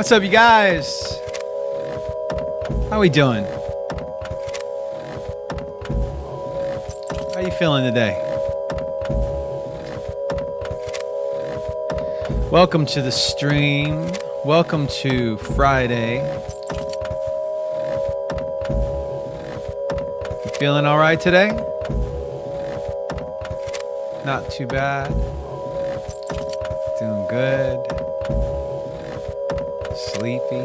What's up, you guys? How we doing? How you feeling today? Welcome to the stream. Welcome to Friday. You feeling all right today? Not too bad. Doing good. Sleepy.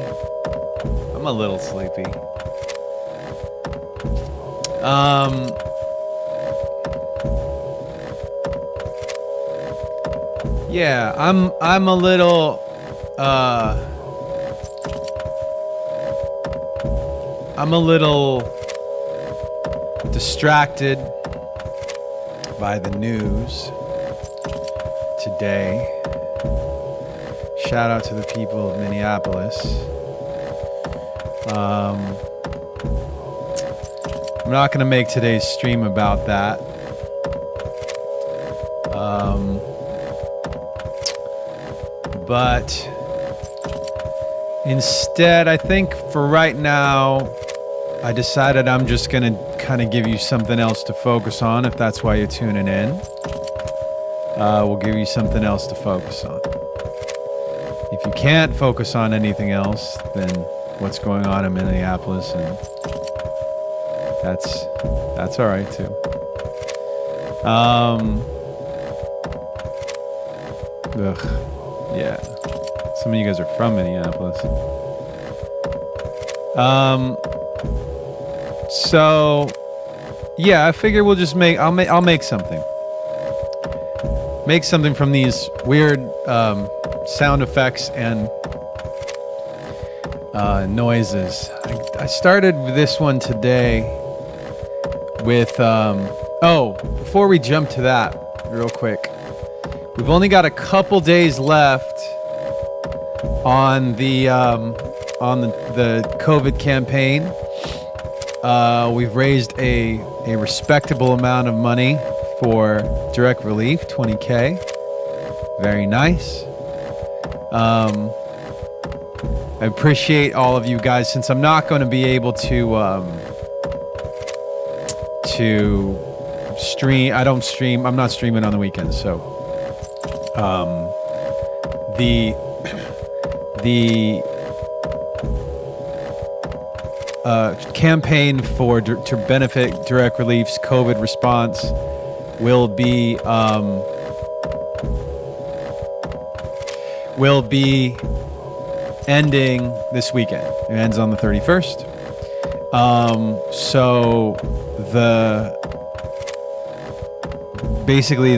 I'm a little sleepy. Yeah, I'm a little distracted by the news today. Shout out to the people of Minneapolis. I'm not going to make today's stream about that. But instead, I think for right now, I decided I'm just going to kind of give you something else to focus on, if that's why you're tuning in. We'll give you something else to focus on. If you can't focus on anything else, then what's going on in Minneapolis, and that's all right too. Yeah. Some of you guys are from Minneapolis. So yeah, I figure we'll just I'll make something. Make something from these weird sound effects and noises. I started this one today with before we jump to that real quick, we've only got a couple days left on the COVID campaign. We've raised a respectable amount of money for direct relief, $20K. Very nice. I appreciate all of you guys, since I'm not going to be able to stream. I'm not streaming on the weekends, so the campaign to benefit direct relief's COVID response will be ending this weekend. It ends on the 31st. So basically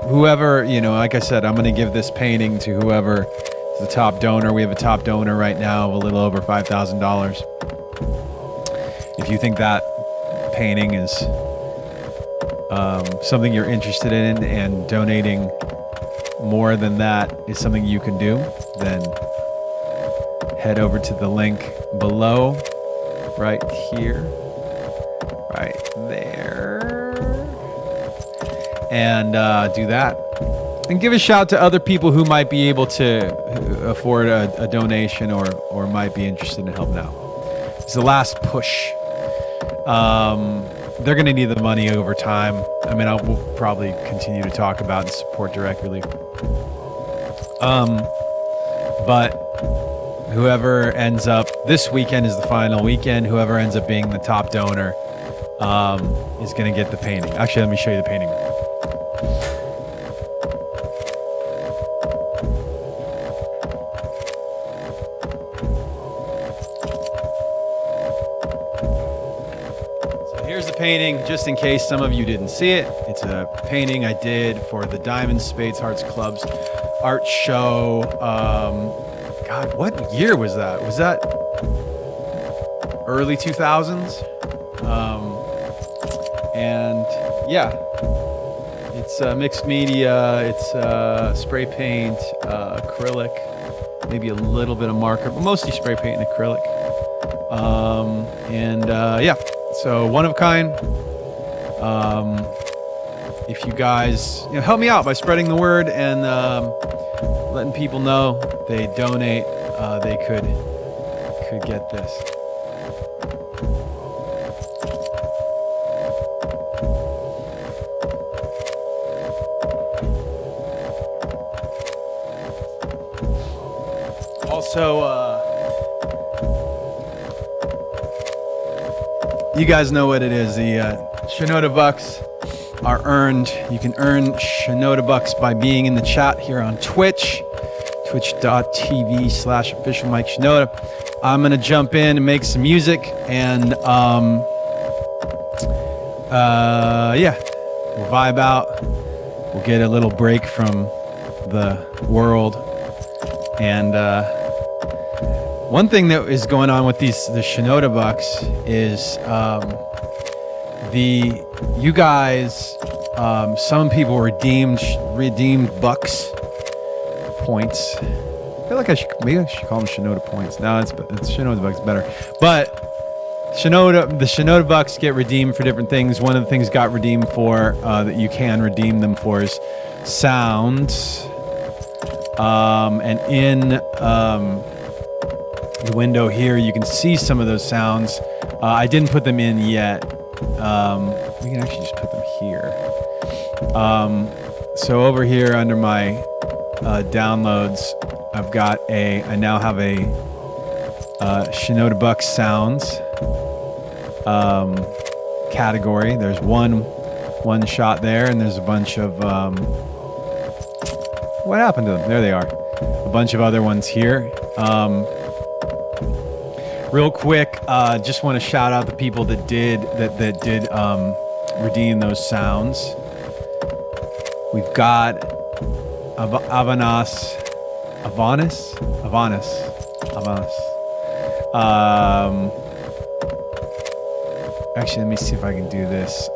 whoever, like I said, I'm going to give this painting to whoever is the top donor. We have a top donor right now of a little over $5,000. If you think that painting is something you're interested in, and donating more than that is something you can do, then head over to the link below, right here, right there, and do that. And give a shout to other people who might be able to afford a donation or might be interested in helping out. It's the last push. They're going to need the money over time. I mean, we'll probably continue to talk about and support direct relief. But whoever ends up, this weekend is the final weekend. Whoever ends up being the top donor is going to get the painting. Actually, let me show you the painting. Painting, just in case some of you didn't see it. It's a painting I did for the Diamond Spades Hearts Club's art show. God, what year was that? Was that early 2000s? And yeah, it's mixed media. It's spray paint, acrylic, maybe a little bit of marker, but mostly spray paint and acrylic. Yeah. So one of a kind. If you guys help me out by spreading the word and letting people know, they donate they could get this. Also, you guys know what it is. The Shinoda Bucks are earned. You can earn Shinoda Bucks by being in the chat here on Twitch, twitch.tv/official Mike Shinoda. I'm going to jump in and make some music, and yeah, we'll vibe out. We'll get a little break from the world. And one thing that is going on with the Shinoda Bucks is you guys, some people redeemed Bucks points. I feel like maybe I should call them Shinoda points. No, it's Shinoda Bucks better. But the Shinoda Bucks get redeemed for different things. One of the things got redeemed for that you can redeem them for is sounds. And in the window here, you can see some of those sounds. I didn't put them in yet. We can actually just put them here. So over here under my downloads, I now have a Shinoda Bucks sounds category. There's one shot there, and there's a bunch of what happened to them? There they are. A bunch of other ones here. Real quick, just want to shout out the people that did redeem those sounds. We've got Avanis. Actually, let me see if I can do this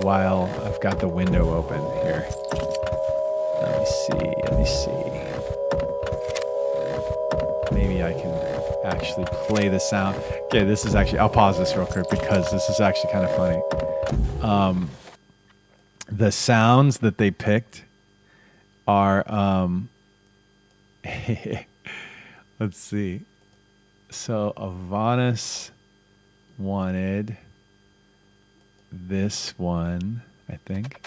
while I've got the window open here. Let me see. Maybe I can actually play the sound. Okay, this is actually, I'll pause this real quick because this is actually kind of funny. The sounds that they picked are, let's see. So Avanis wanted this one, I think.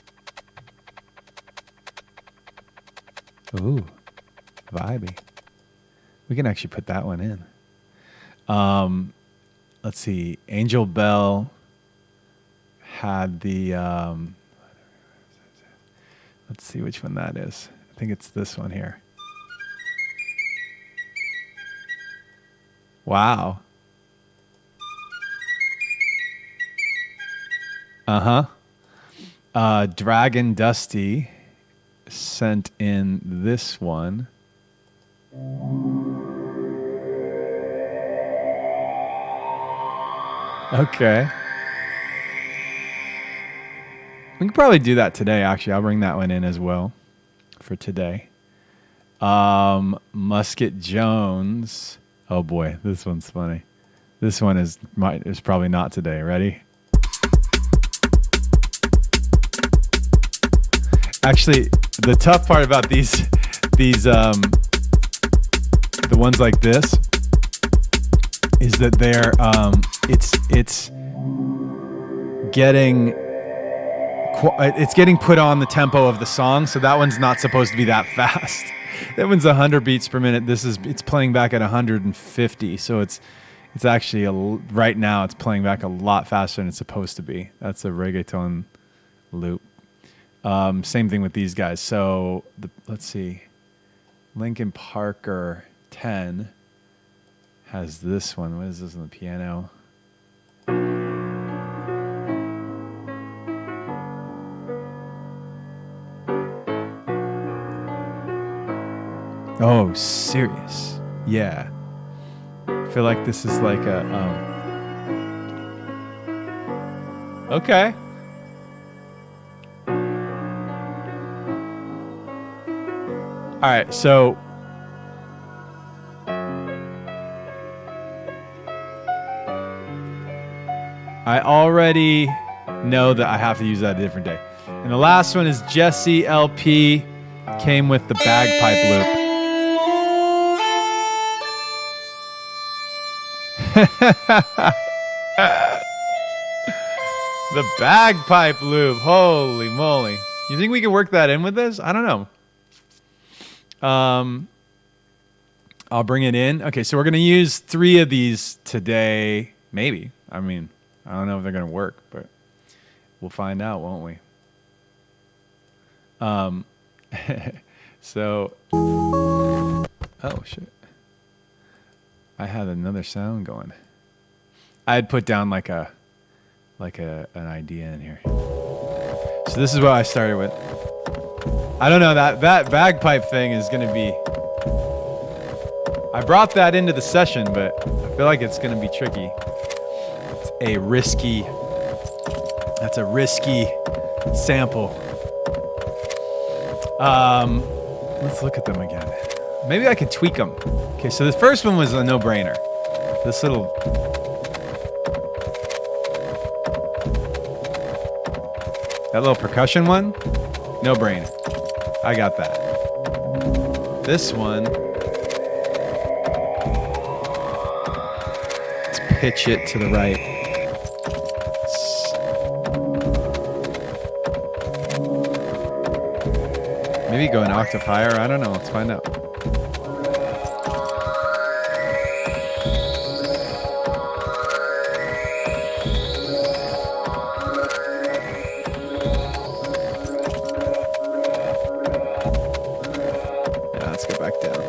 Ooh, vibey. We can actually put that one in. Let's see. Angel Bell had the, let's see which one that is. I think it's this one here. Wow. Dragon Dusty sent in this one. Okay. We can probably do that today, actually. I'll bring that one in as well for today. Musket Jones. Oh boy, this one's funny. This one is probably not today. Ready? Actually, the tough part about these the ones like this is that they're it's getting put on the tempo of the song, so that one's not supposed to be that fast. That one's 100 beats per minute. It's playing back at 150, so it's actually right now it's playing back a lot faster than it's supposed to be. That's a reggaeton loop. Same thing with these guys. So let's see. Linkin Parker 10 has this one. What is this on the piano? Oh, serious. Yeah. I feel like this is like a okay. All right, so I already know that I have to use that a different day. And the last one is Jesse LP, came with the bagpipe loop. The bagpipe loop. Holy moly. You think we can work that in with this? I don't know. I'll bring it in. Okay, so we're going to use 3 of these today. Maybe. I mean, I don't know if they're going to work, but we'll find out, won't we? So, oh shit. I had another sound going. I had put down like an idea in here. So this is what I started with. I don't know, that bagpipe thing is going to be... I brought that into the session, but I feel like it's going to be tricky. It's a risky... That's a risky sample. Let's look at them again. Maybe I could tweak them. Okay, so the first one was a no-brainer. This little... That little percussion one, no-brainer. I got that. This one... Let's pitch it to the right. Maybe go an octave higher. I don't know. Let's find out. Yeah, let's go back down.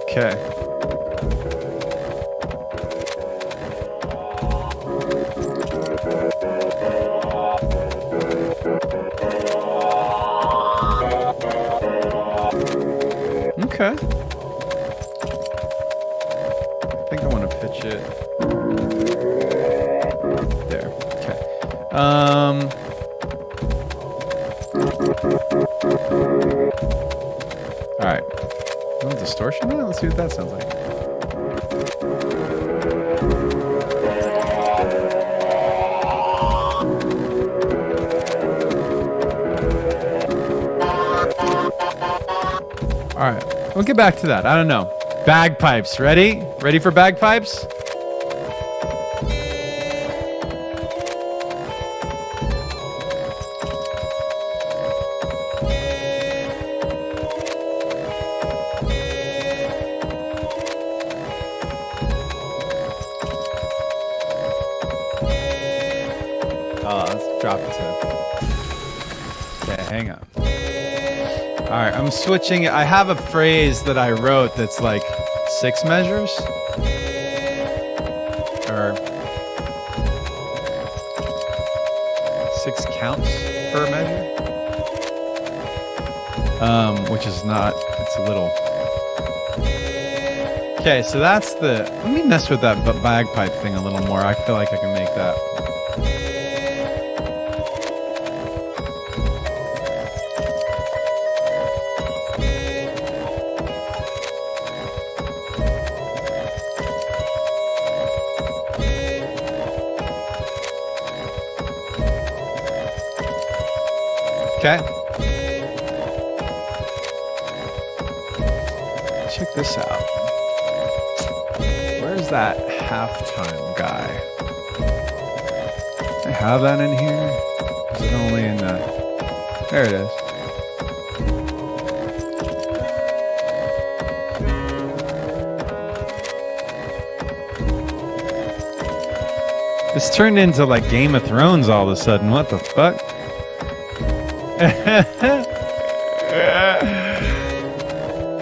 Okay. Okay. I think I want to pitch it there. Okay. All right. A little distortion there? Let's see what that sounds like. All right. We'll get back to that. I don't know. Bagpipes. Ready? Ready for bagpipes? Oh, let's drop it to... Okay, hang on. All right, I'm switching. I have a phrase that I wrote that's like 6 measures. Or 6 counts per measure. Which is not, it's a little. Okay, so that's the, let me mess with that bagpipe thing a little more. I feel like I can make that. Okay. Check this out. Where's that halftime guy? Do I have that in here? Is it only in the... There it is. This turned into like Game of Thrones all of a sudden. What the fuck? I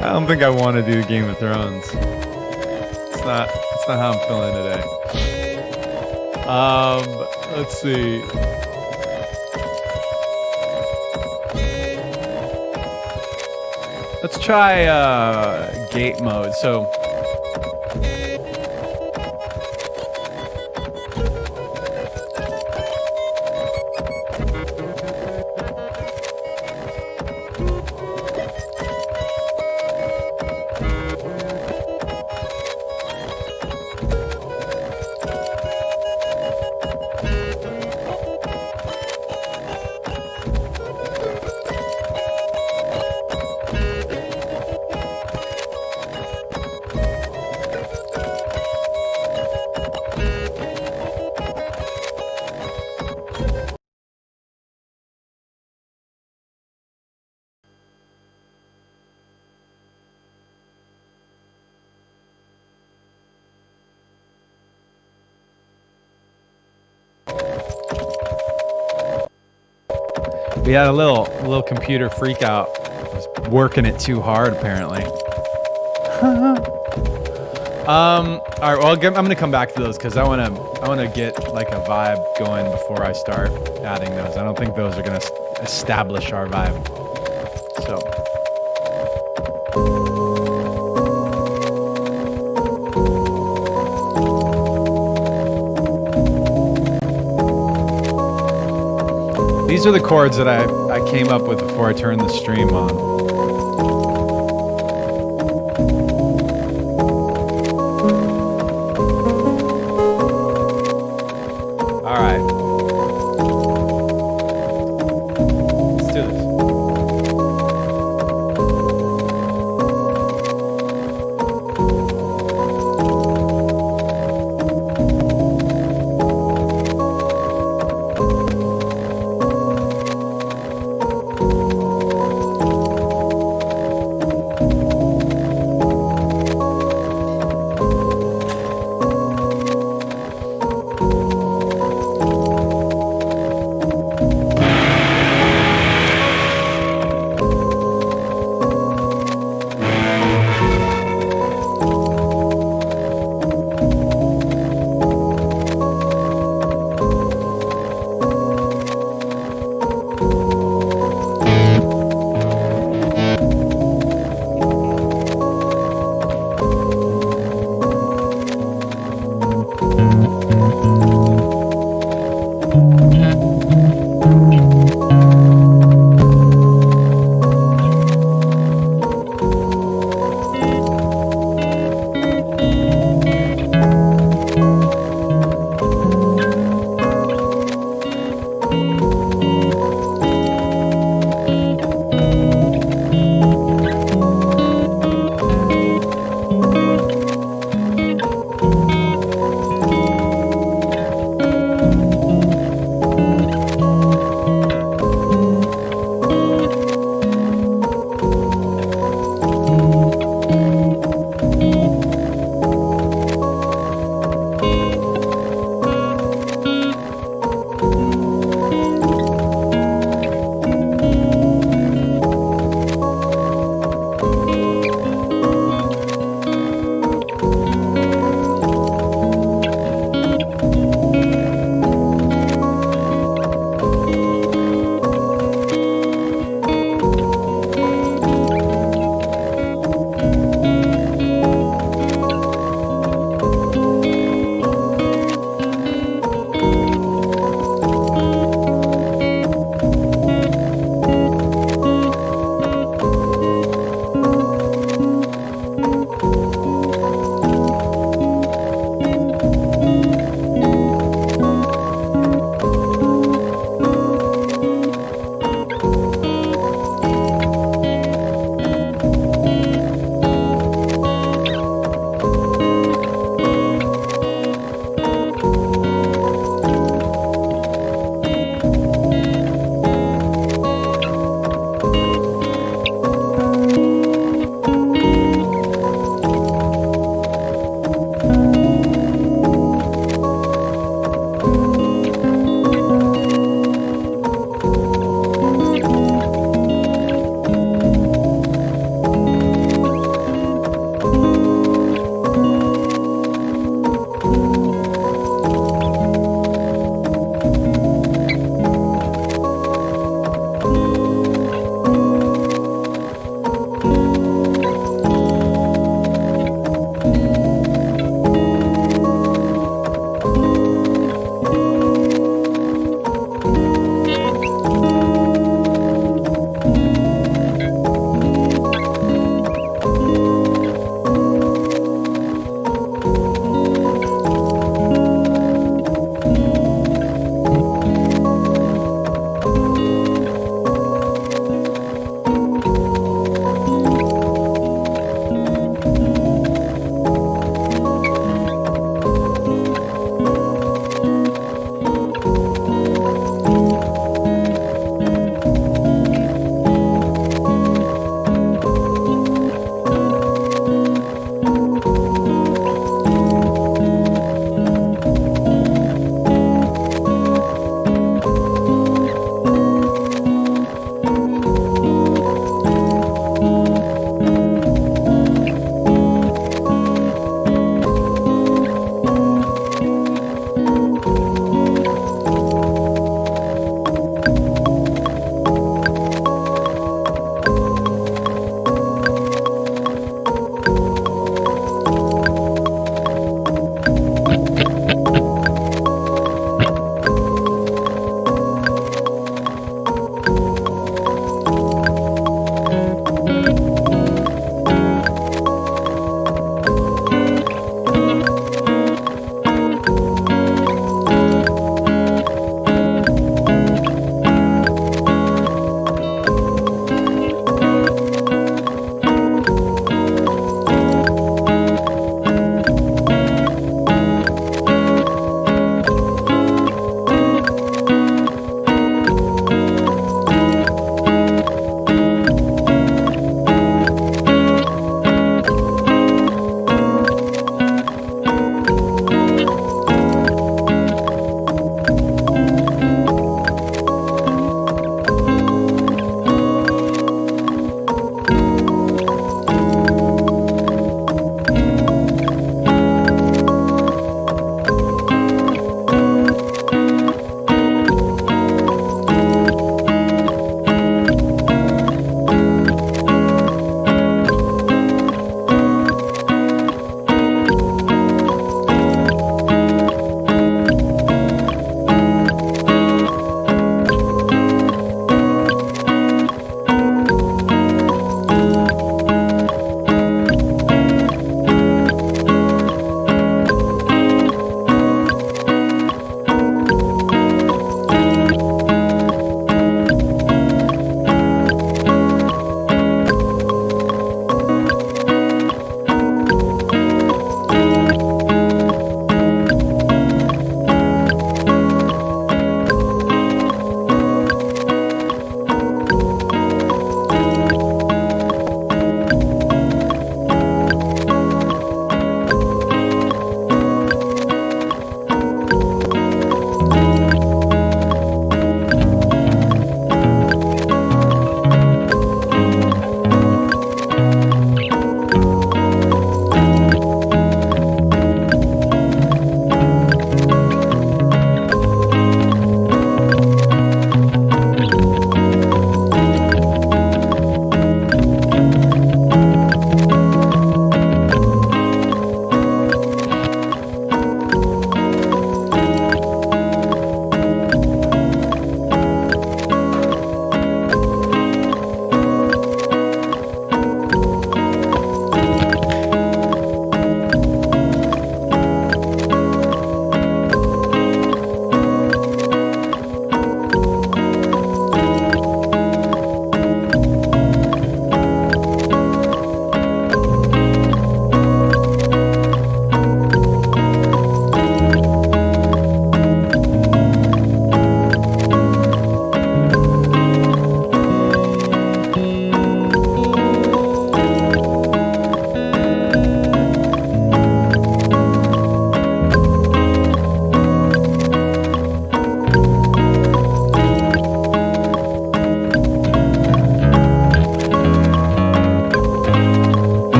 don't think I want to do Game of Thrones. It's not how I'm feeling today. Let's see. Let's try gate mode. So We had a little computer freak out. Was working it too hard, apparently. All right. Well, I'm gonna come back to those because I wanna get like a vibe going before I start adding those. I don't think those are gonna establish our vibe. So. These are the chords that I came up with before I turned the stream on.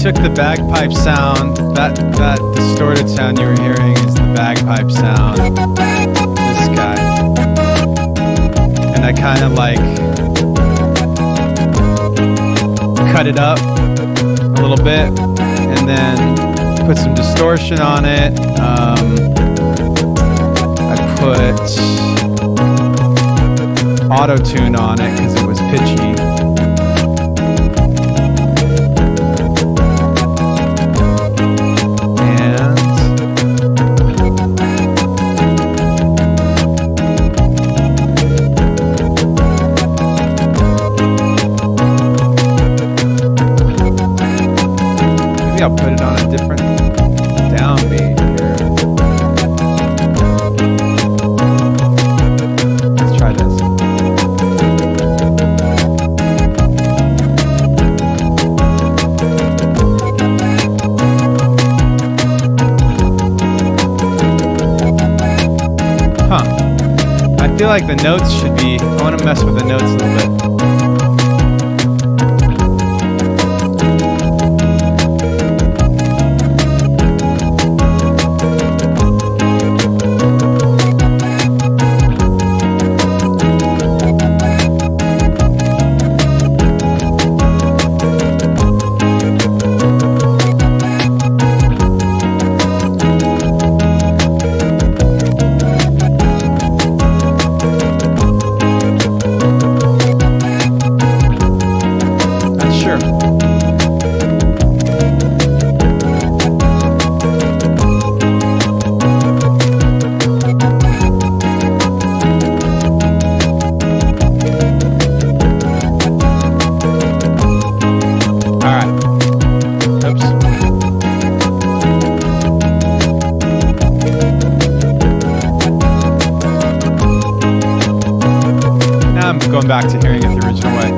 took the bagpipe sound, that distorted sound you were hearing is the bagpipe sound, this guy. And I kind of like cut it up a little bit and then put some distortion on it. I put auto-tune on it because it was pitchy. I'll put it on a different downbeat here. Let's try this. Huh. I feel like the notes should be, I want to mess with the notes a little bit. Going back to hearing it the original way.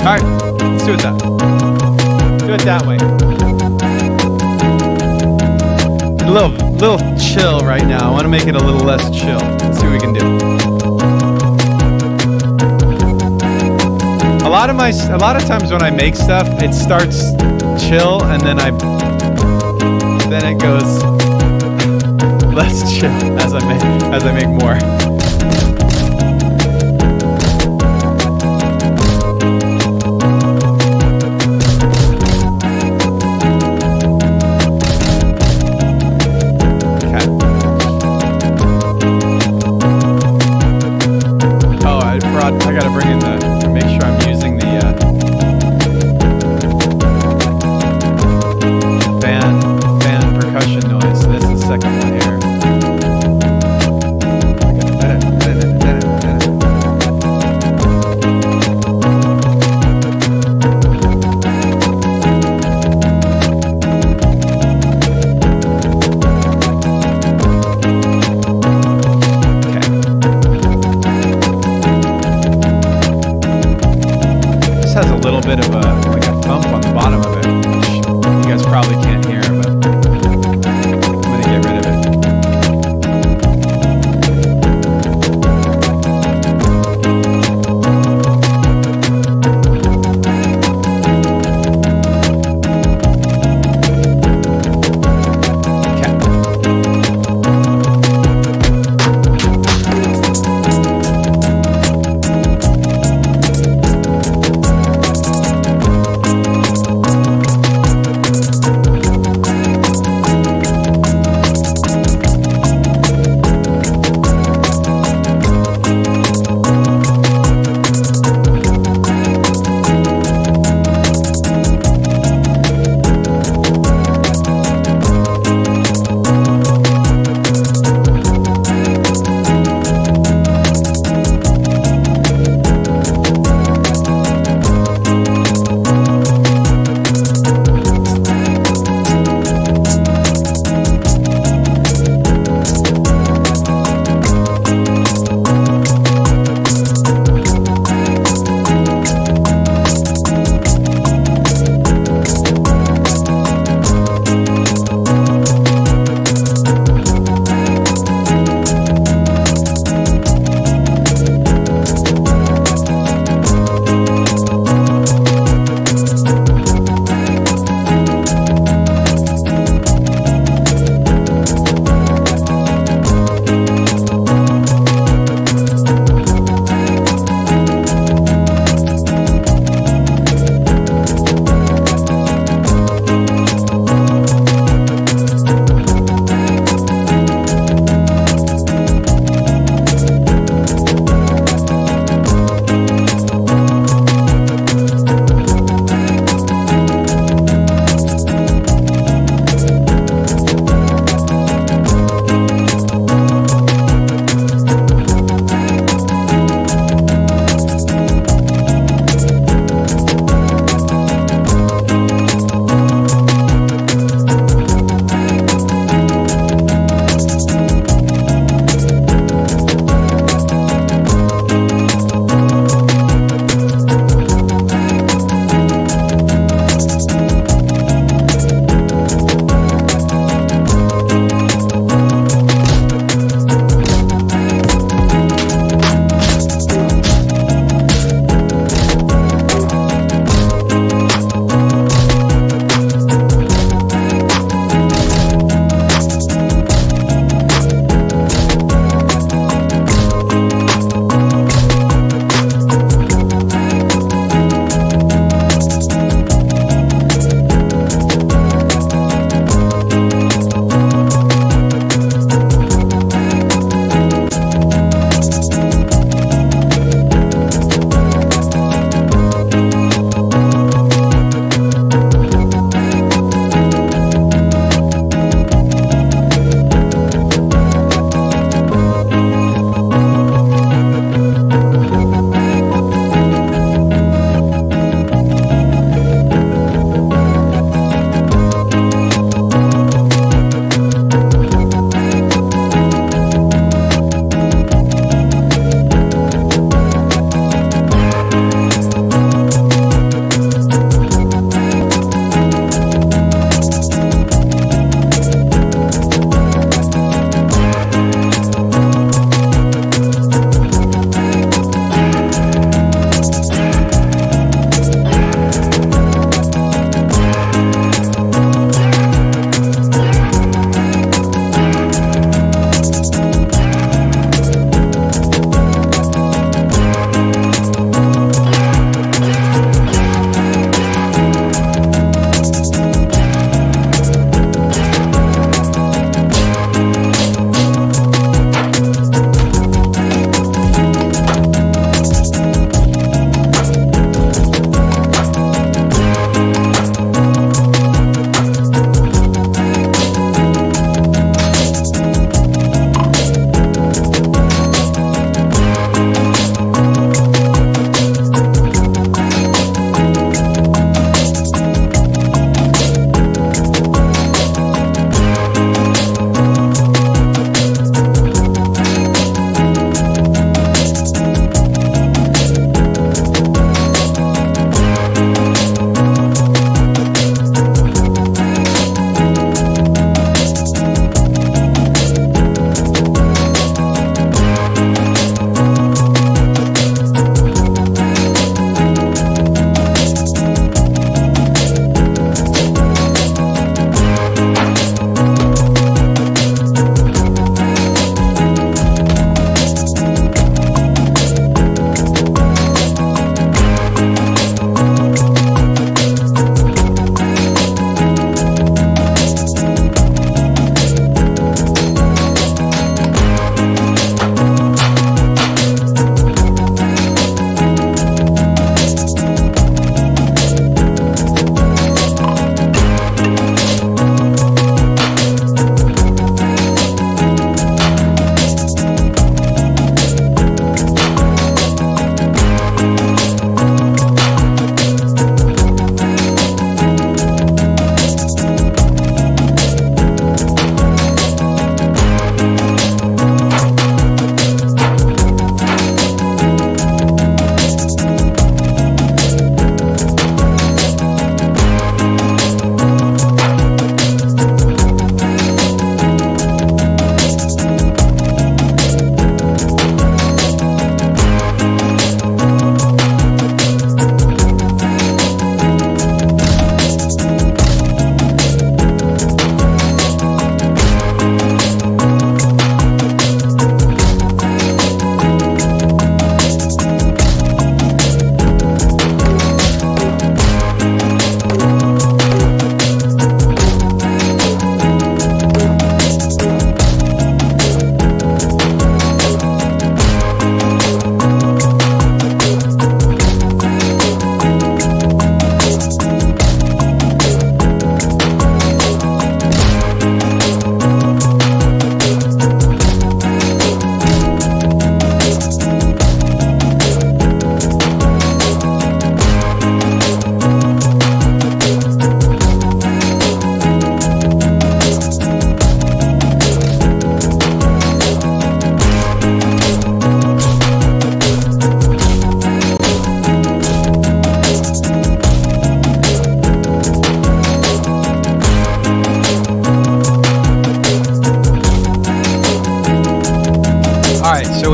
All right, let's do it that. Do it that way. A little chill right now. I want to make it a little less chill. Let's see what we can do. A lot of times when I make stuff, it starts chill and then it goes less chill as I make more. I gotta bring in make sure I'm using the fan percussion noise. So this is the second one here. I gotta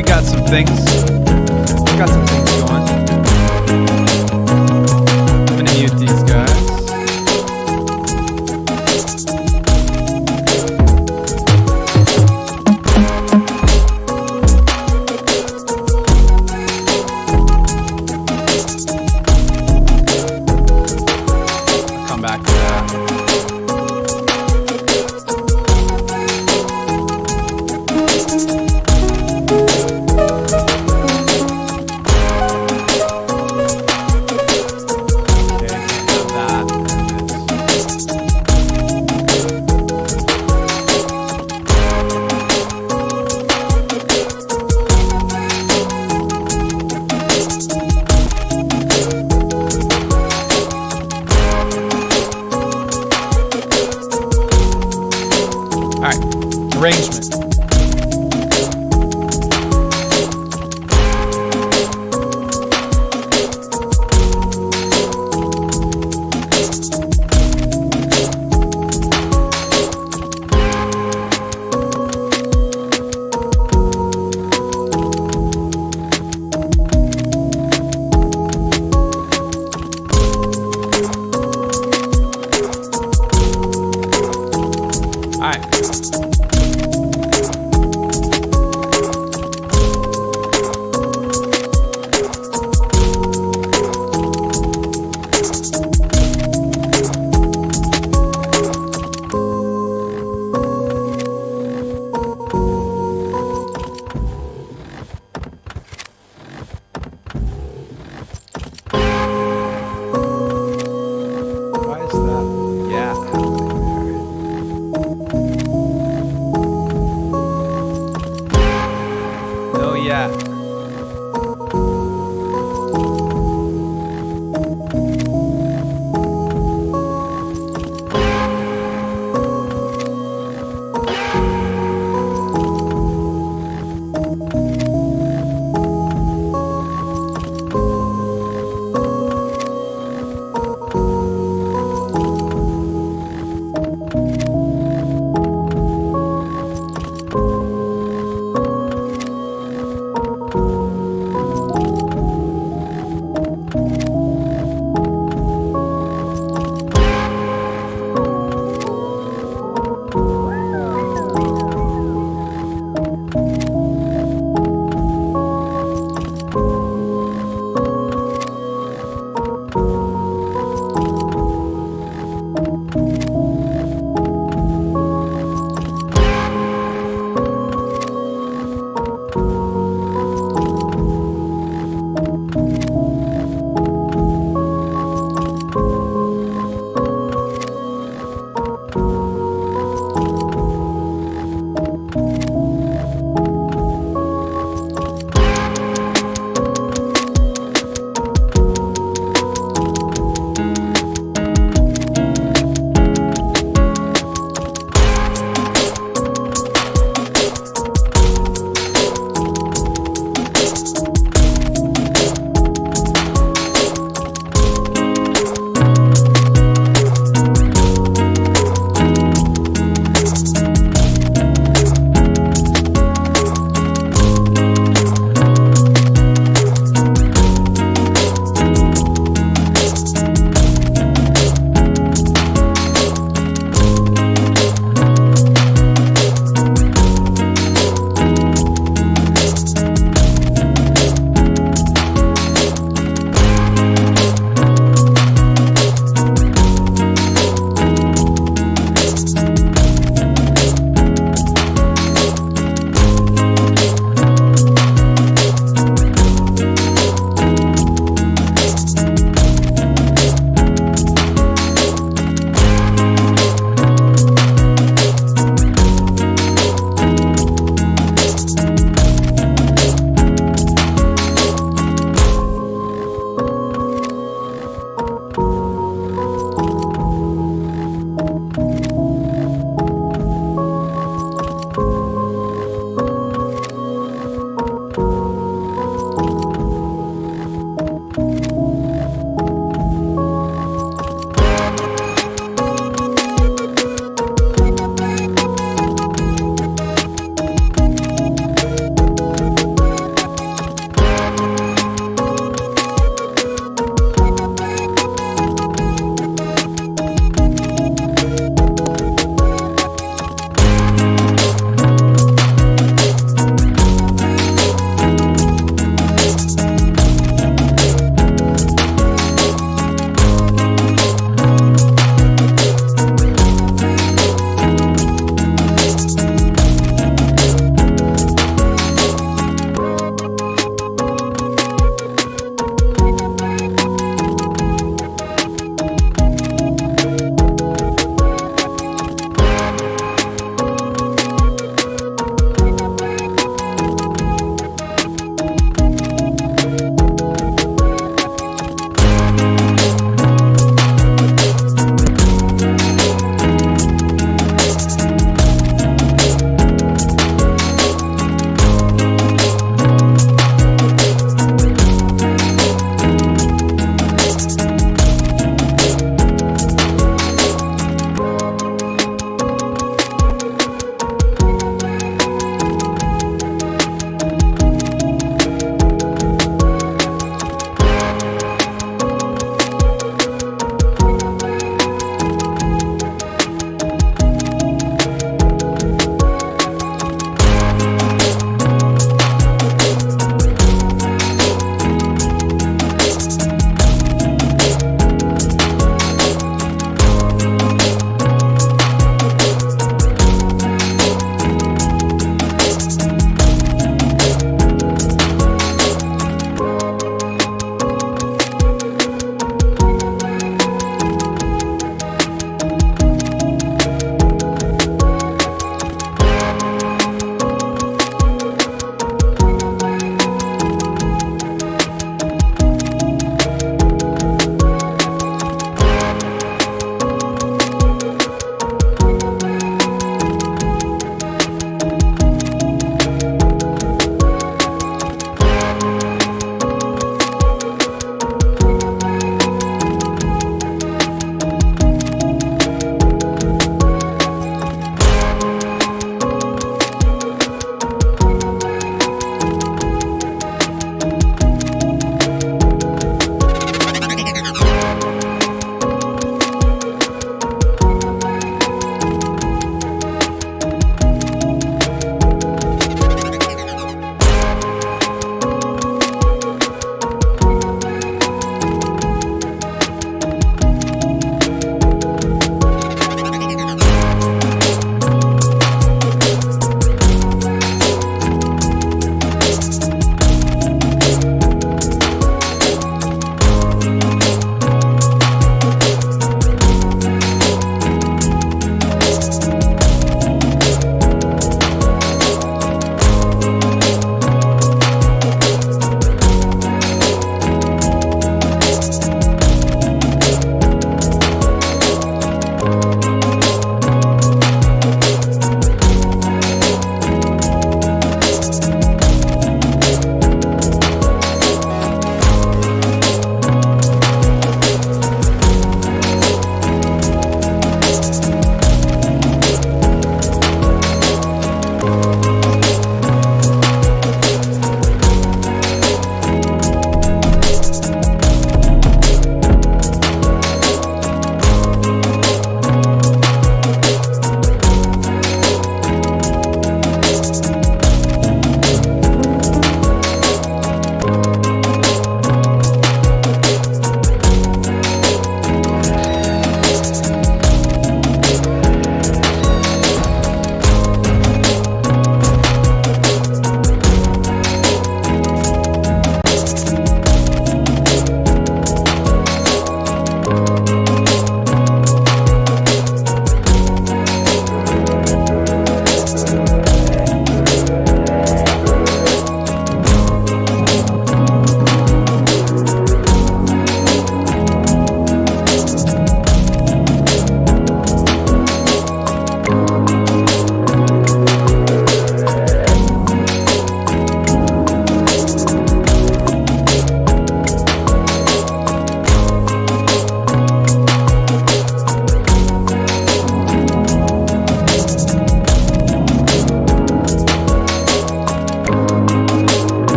we got some things. We got some things going. I'm gonna mute these guys. Come back to that. Arrangement. All right. Why is that? Yeah. No, yeah.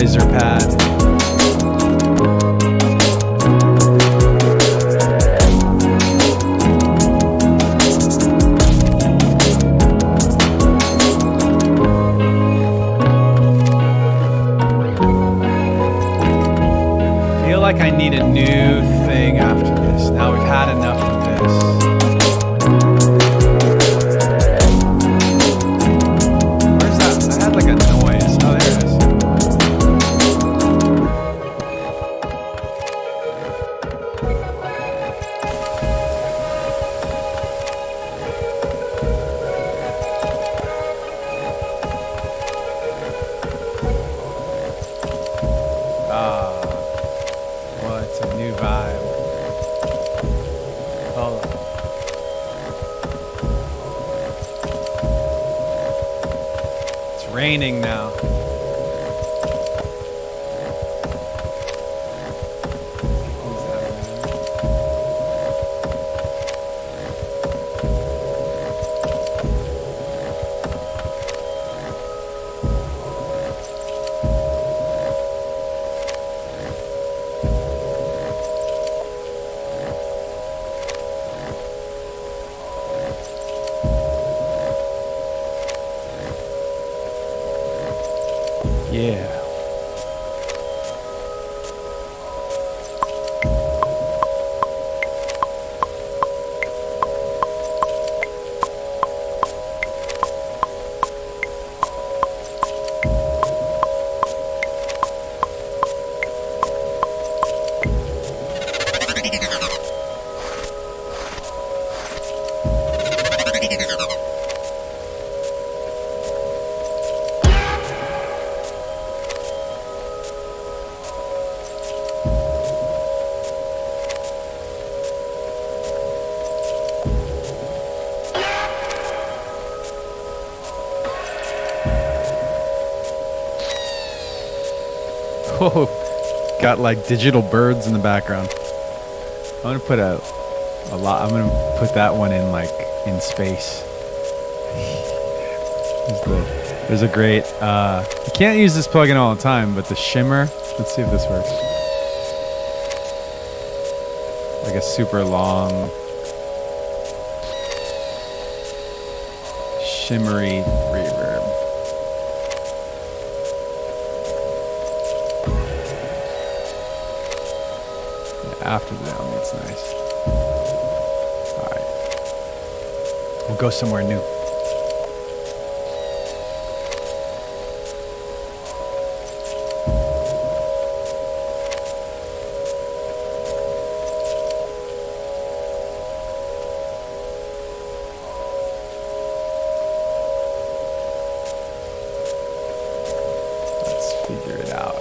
riser pad. I need a new thing after this. Now we've had enough of this. Where's that? I had like a noise. Oh, there it is. Raining now. Yeah. Whoa, got like digital birds in the background. I'm gonna put a lot. I'm gonna put that one in like in space. There's a great. You can't use this plugin all the time, but the shimmer. Let's see if this works. Like a super long, shimmery reverb. After the down, it's nice. All right, we'll go somewhere new. Let's figure it out.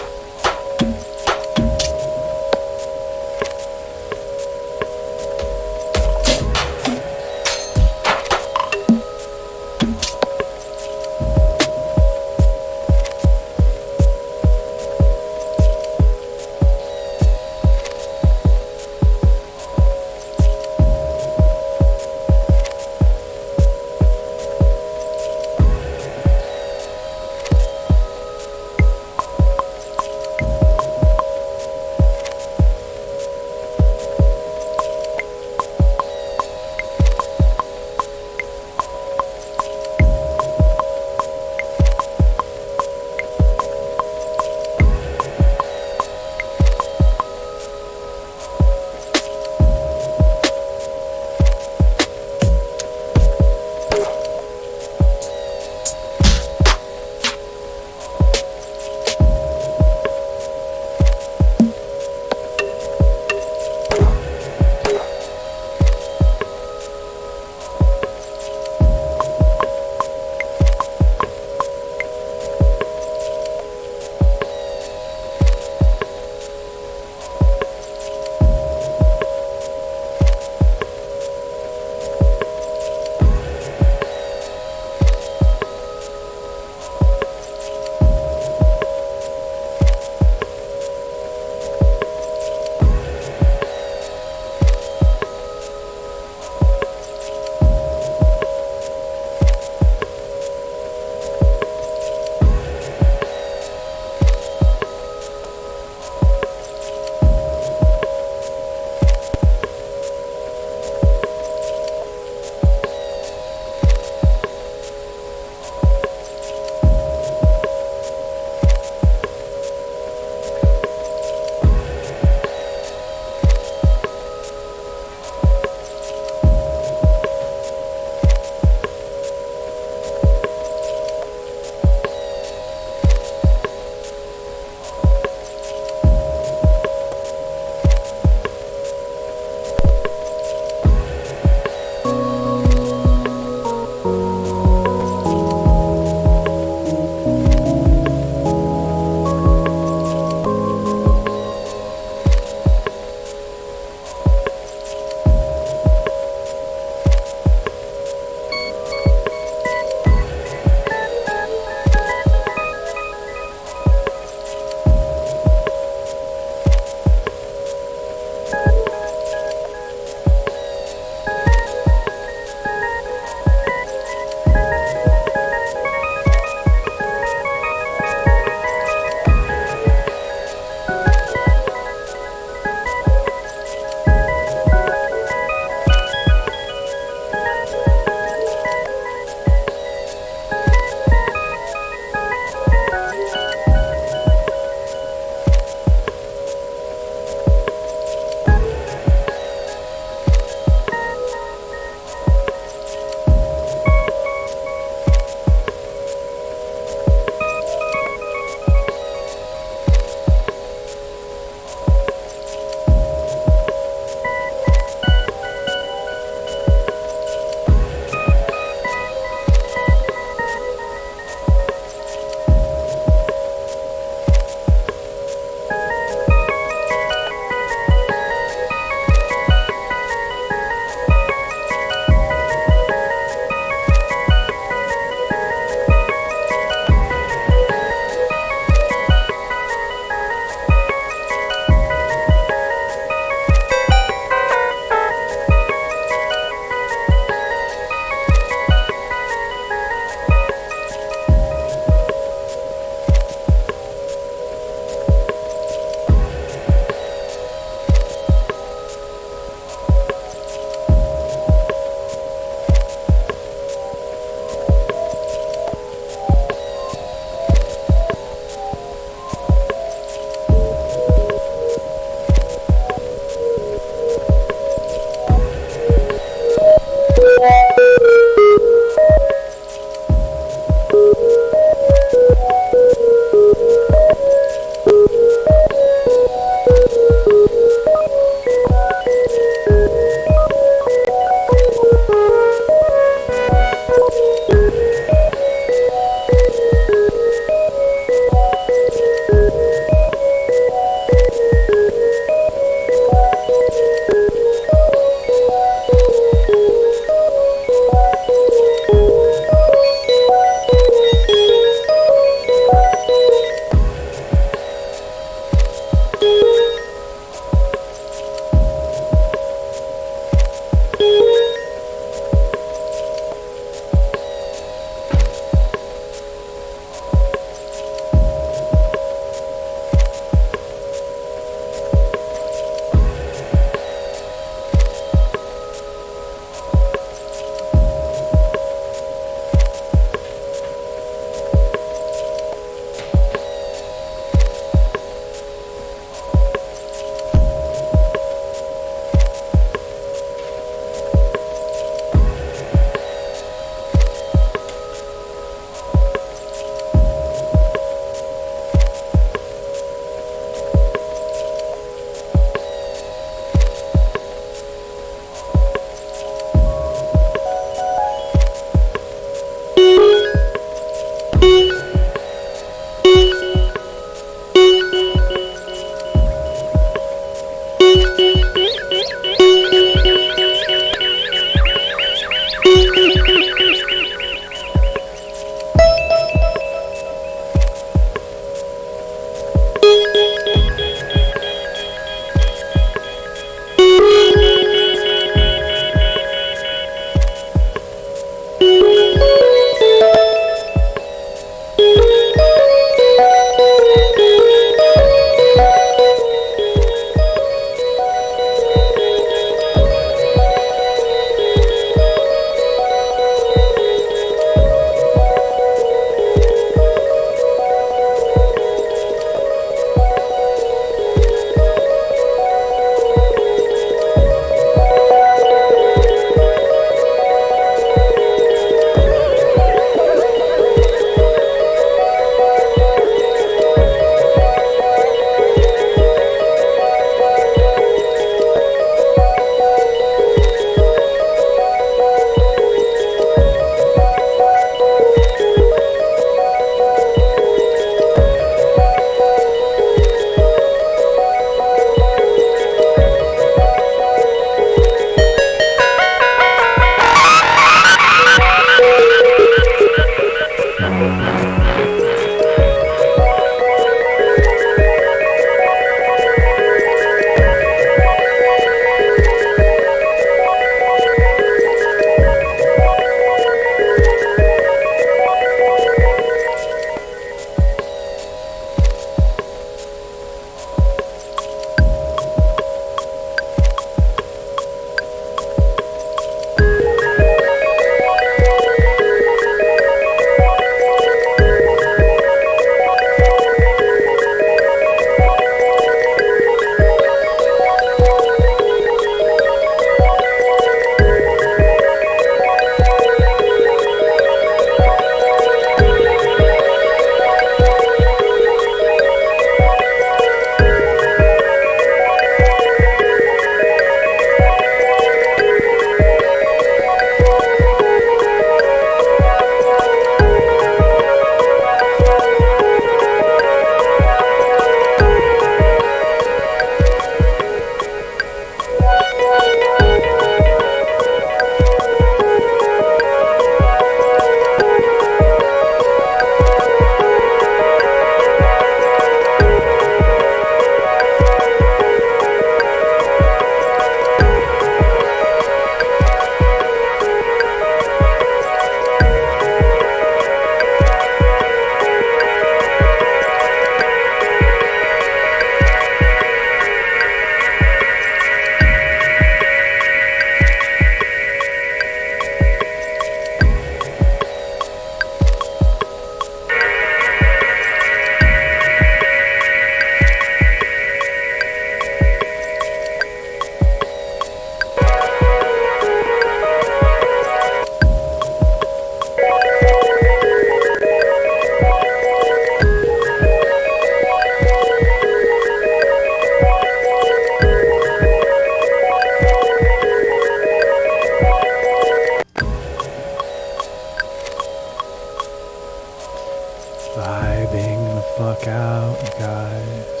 vibing the fuck out, you guys.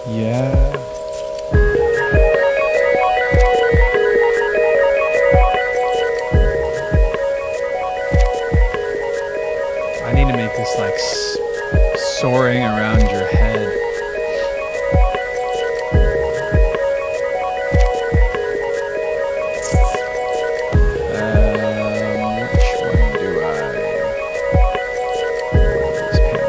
Yeah. I need to make this like soaring around your head. Which one do I? This pen.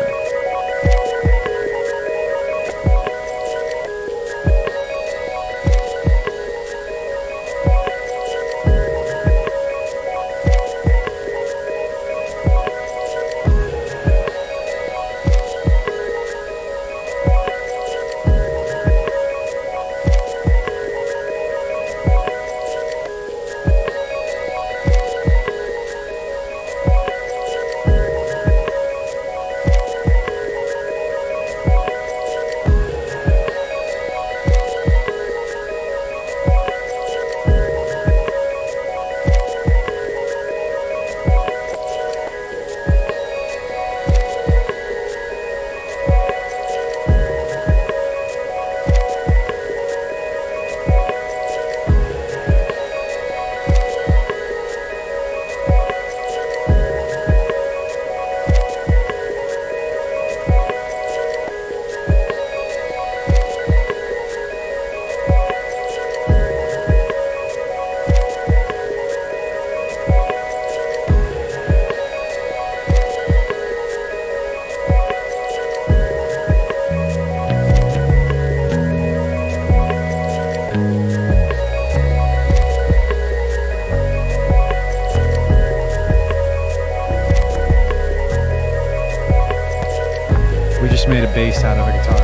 We just made a bass out of a guitar.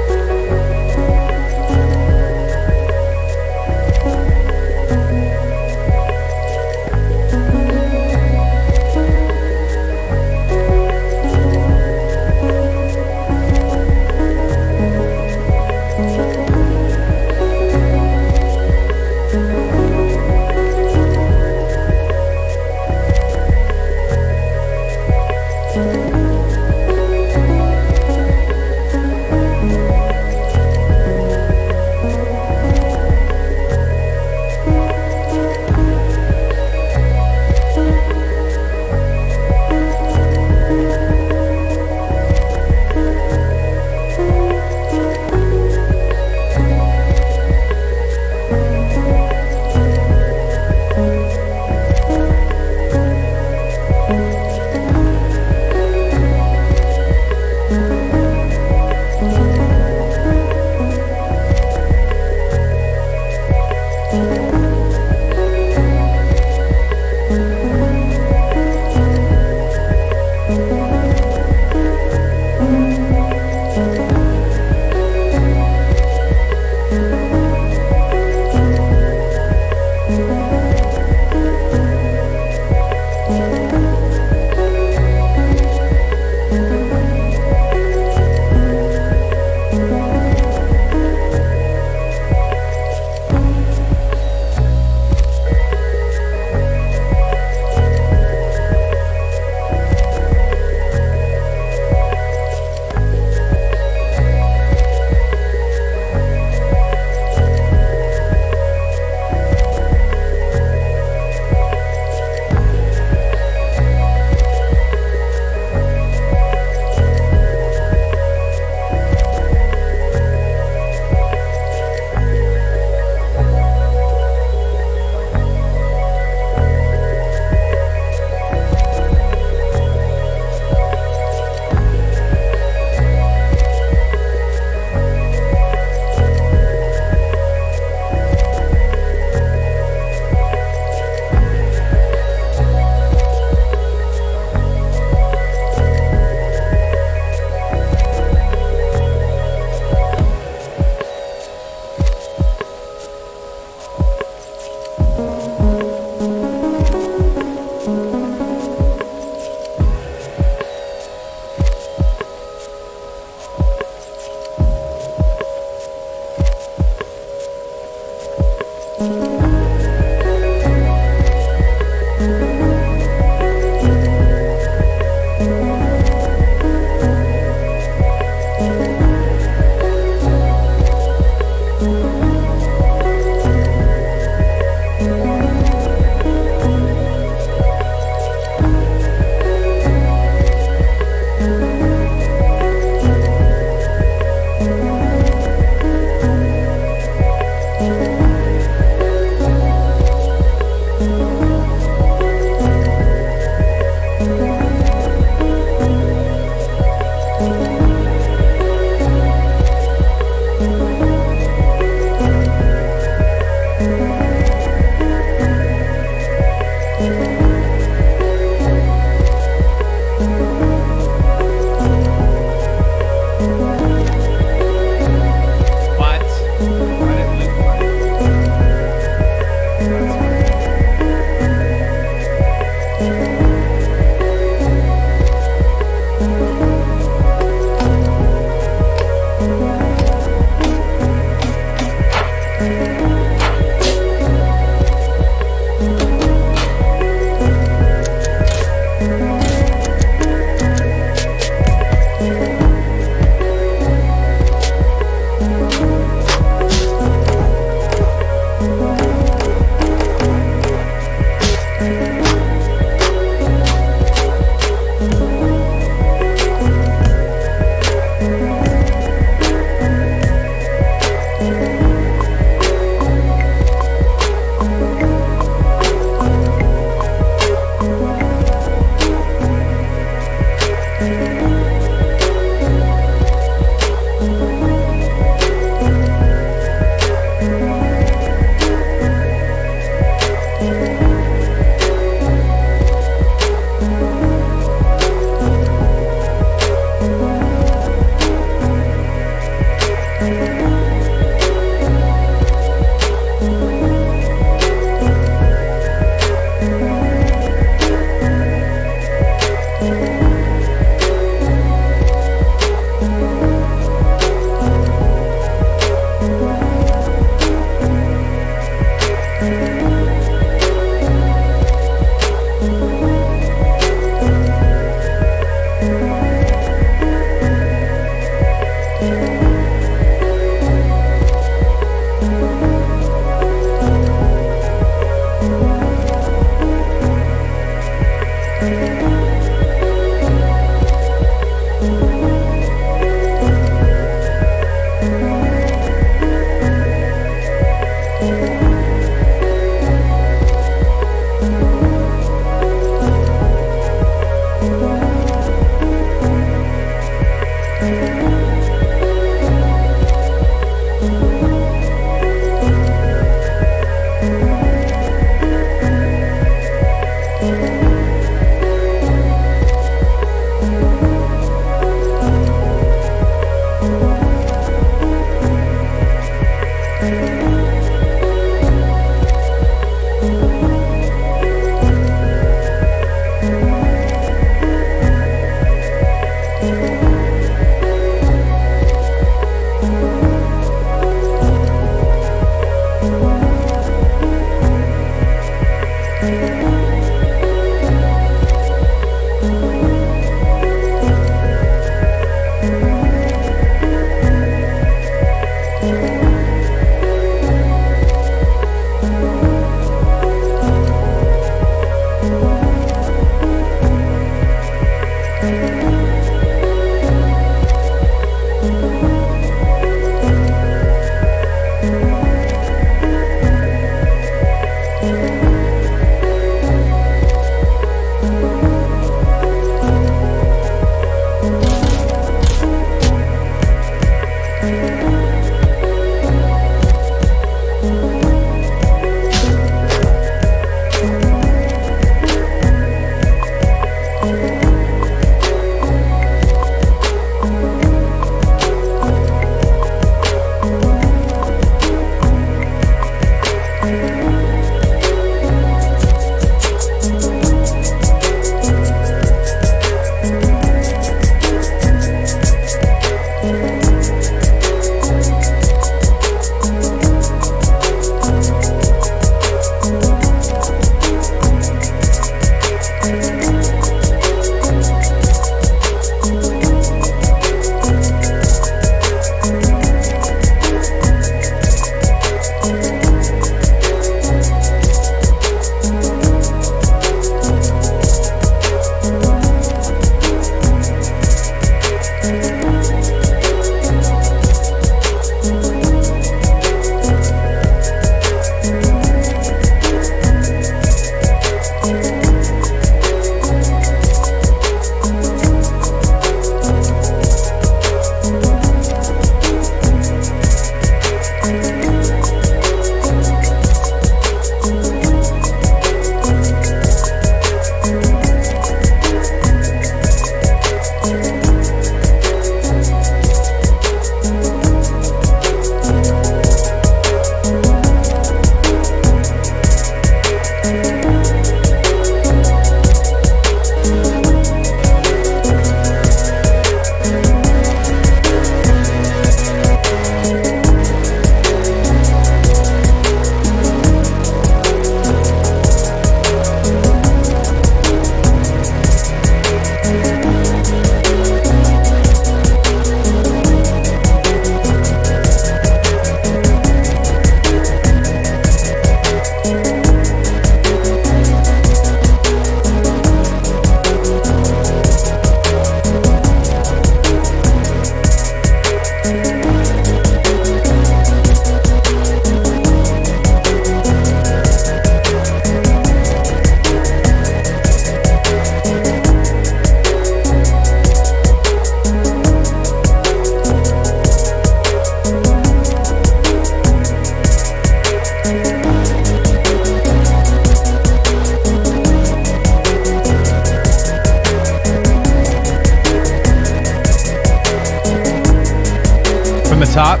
the top.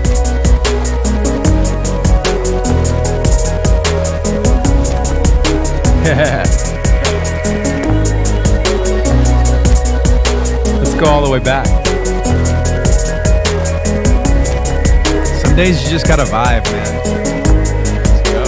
Yeah. Let's go all the way back. Some days you just gotta vibe, man. Let's go.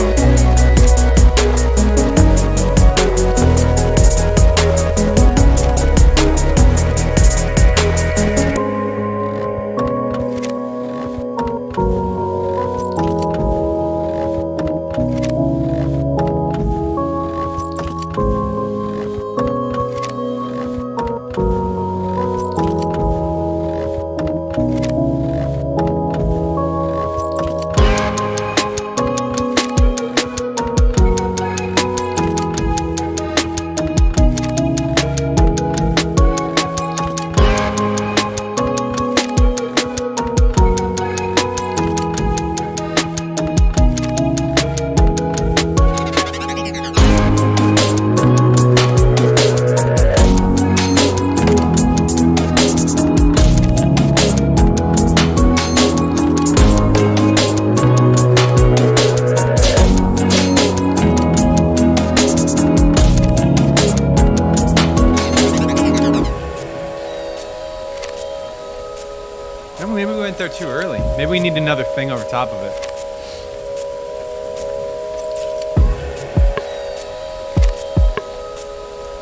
Maybe we went there too early. Maybe we need another thing over top of it.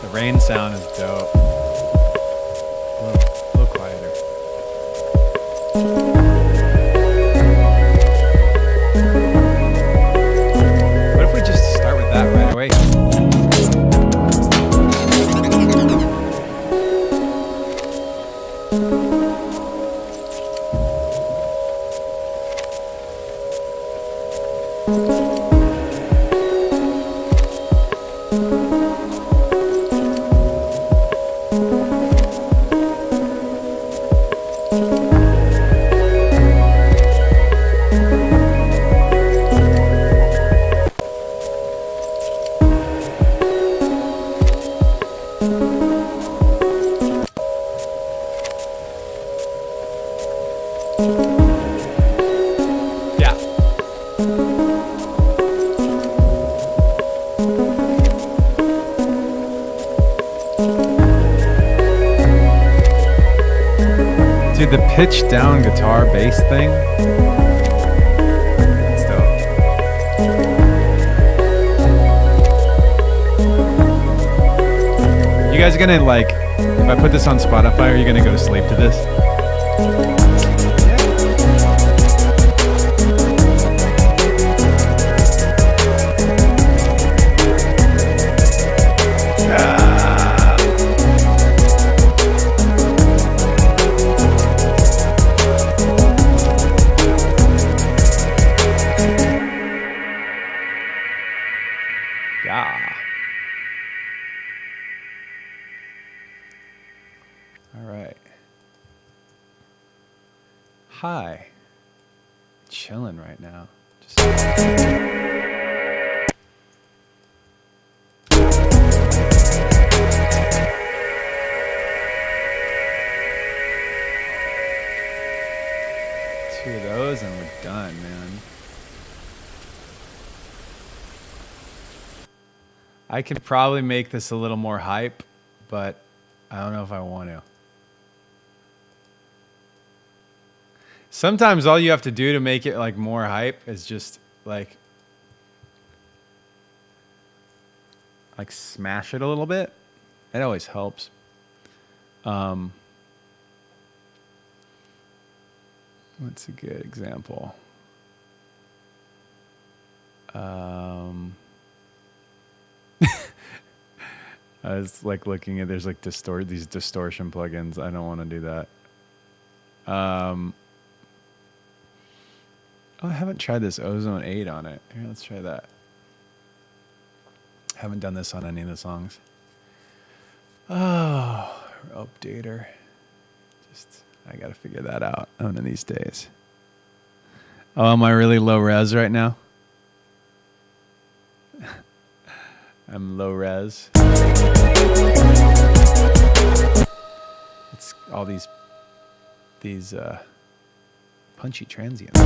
The rain sound is dope. A little quieter. What if we just start with that right away? Dude, the pitch down guitar bass thing. That's dope. You guys gonna like, if I put this on Spotify, are you gonna go to sleep to this? Yeah. All right. Hi. Chilling right now. Just two of those and we're done, man. I could probably make this a little more hype, but I don't know if I want to. Sometimes all you have to do to make it like more hype is just like smash it a little bit. It always helps. What's a good example? I was like looking at there's like these distortion plugins. I don't want to do that. Oh, I haven't tried this Ozone 8 on it. Here, let's try that. Haven't done this on any of the songs. Oh, updater. I gotta figure that out one of these days. Oh, am I really low res right now? I'm low res. It's all these punchy transient.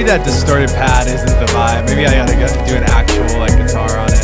That distorted pad isn't the vibe. Maybe I gotta do an actual like guitar on it.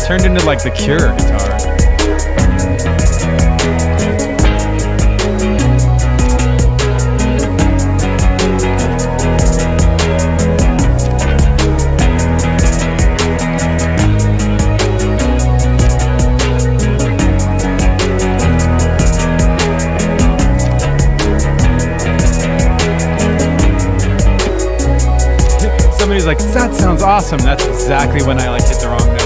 Turned into like the Cure guitar. Somebody's like, that sounds awesome. That's exactly when I like hit the wrong note.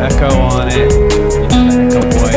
echo on it. Echo boy.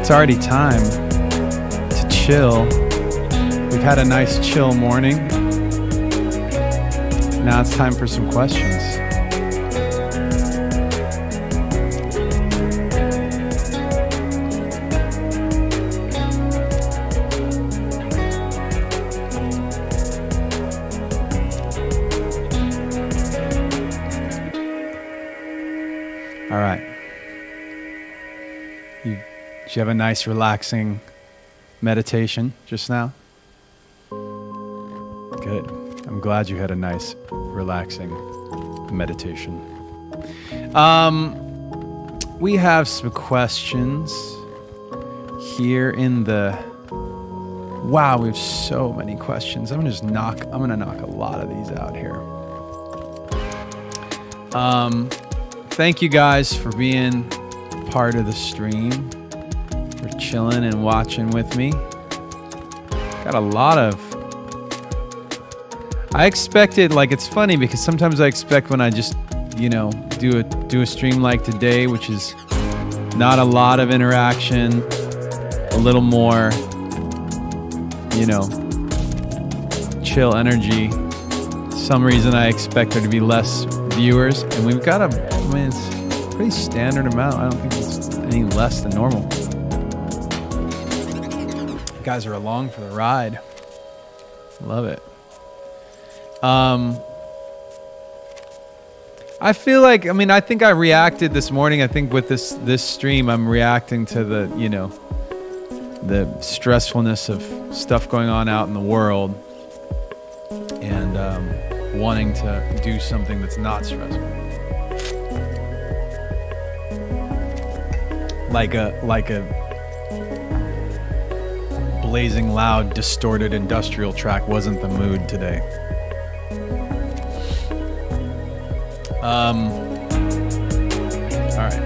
It's already time to chill. We've had a nice chill morning. Now it's time for some questions. All right. Did you have a nice, relaxing meditation just now? Good. I'm glad you had a nice, relaxing meditation. We have some questions here in the... Wow, we have so many questions. I'm gonna knock a lot of these out here. Thank you guys for being part of the stream. For chilling and watching with me. Got a lot of... I expected, like, it's funny because sometimes I expect when I just, do a stream like today, which is not a lot of interaction, a little more, chill energy. Some reason I expect there to be less viewers, and we've got it's a pretty standard amount. I don't think it's any less than normal. You guys are along for the ride. Love it. I feel like, I think I reacted this morning. I think with this stream, I'm reacting to the stressfulness of stuff going on out in the world and wanting to do something that's not stressful. Like a blazing loud, distorted industrial track wasn't the mood today. All right.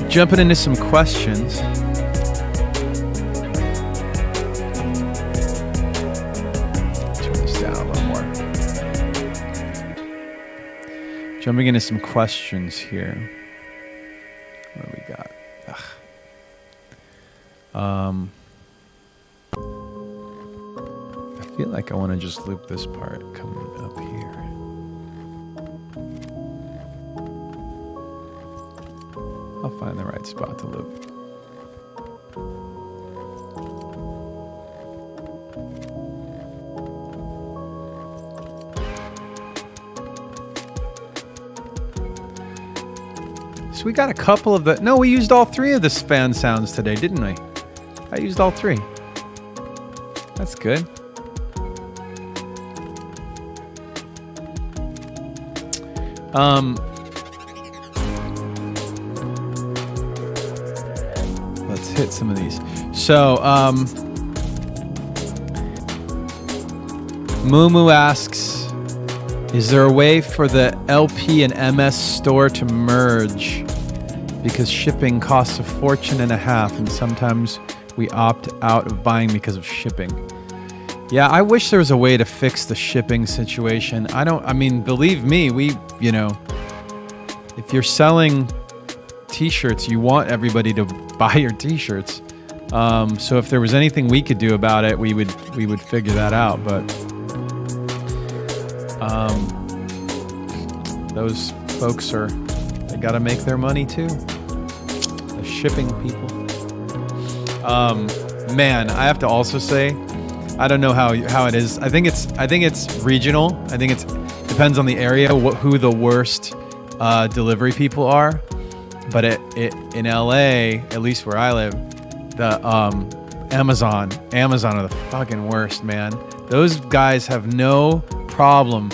Jumping into some questions. Turn this down a little more. Jumping into some questions here. What do we got? I feel like I want to just loop this part coming up here. I'll find the right spot to loop. So we got a couple of the... No, we used all 3 of the fan sounds today, didn't we? I used all 3. That's good. Let's hit some of these. So, Mumu asks, is there a way for the LP and MS store to merge? Because shipping costs a fortune and a half, and sometimes we opt out of buying because of shipping. Yeah, I wish there was a way to fix the shipping situation. I mean, believe me, if you're selling t-shirts, you want everybody to buy your t-shirts. So if there was anything we could do about it, we would figure that out. But those folks they gotta make their money too. The shipping people. Man, I have to also say, I don't know how it is. I think it's regional. I think it depends on the area, who the worst delivery people are. But in LA, at least where I live, the Amazon are the fucking worst, man. Those guys have no problem